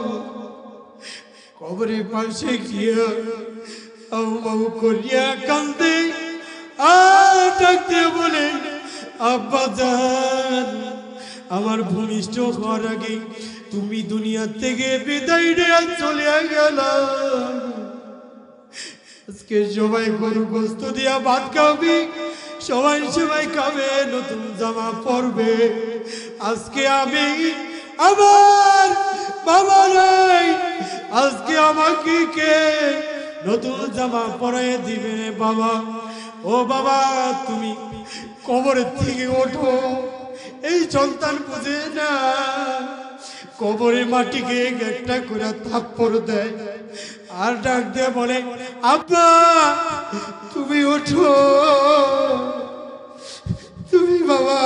কবরের পাশে গিয়া আউ করিয়া কান্দে আর ডাক দিয়া বলে, আব্বা যান, আমার ভূমিষ্ঠ হওয়ার আগে তুমি দুনিয়া থেকে বিদায় নিয়ে চলে গেল। আজকে সবাই গরু গোস্ত দিয়া ভাত খাবি, সবাই সবাই খাবে, নতুন জামা পরবে। আজকে আমি আমার বাবা নাই, আজকে আমাকে কে নতুন জামা পরাইয়ে দিবে বাবা? ও বাবা, তুমি কবরের থেকে ওঠো। এই সন্তান বুঝে না, কবরের মাটিকে একটা করে থাপ্পড় দেয় আর ডাক দিয়ে বলে, আব্বা তুমি ওঠো, তুমি বাবা।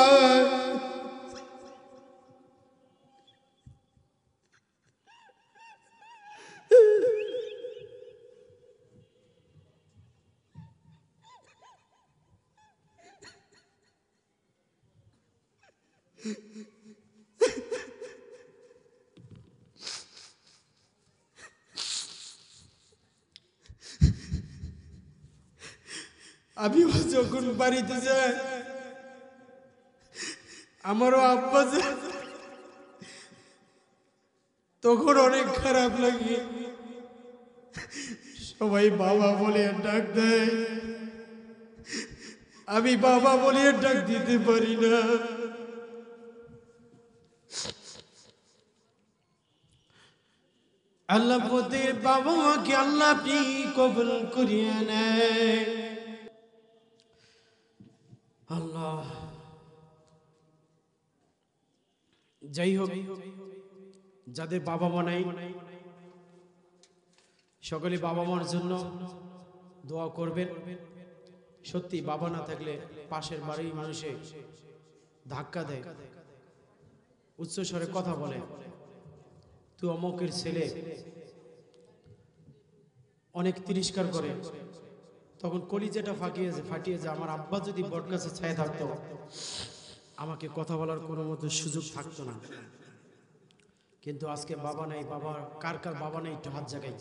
আমি যখন বাড়িতে যাই, আমারও আব্বা যায়, তখন অনেক খারাপ লাগে। সবাই বাবা বলে ডাক দেয়, আমি বাবা বলে ডাক দিতে পারি না। আল্লাহ প্রত্যেক বাবা মাকে আল্লাহ আপনি কবুল করিয়ে নেয়। আল্লাহ, যাই হোক, যাদের বাবা মা নাই সকলে বাবা মার জন্য দোয়া করবেন। সত্যি বাবা না থাকলে পাশের বাড়ির মানুষে ধাক্কা দেয়, উচ্চস্বরে কথা বলে, তুই অমুকের ছেলে, অনেক তিরস্কার করে। তখন কলিজাটা ফাটিয়ে যায়। আমার আব্বা যদি বটগাছে ছায়া থাকতো, আমাকে কথা বলার কোনো মতো সুযোগ থাকতো না। কিন্তু আজকে বাবা নাই, বাবা কার কার বাবা নেই একটু হাত জাগাই।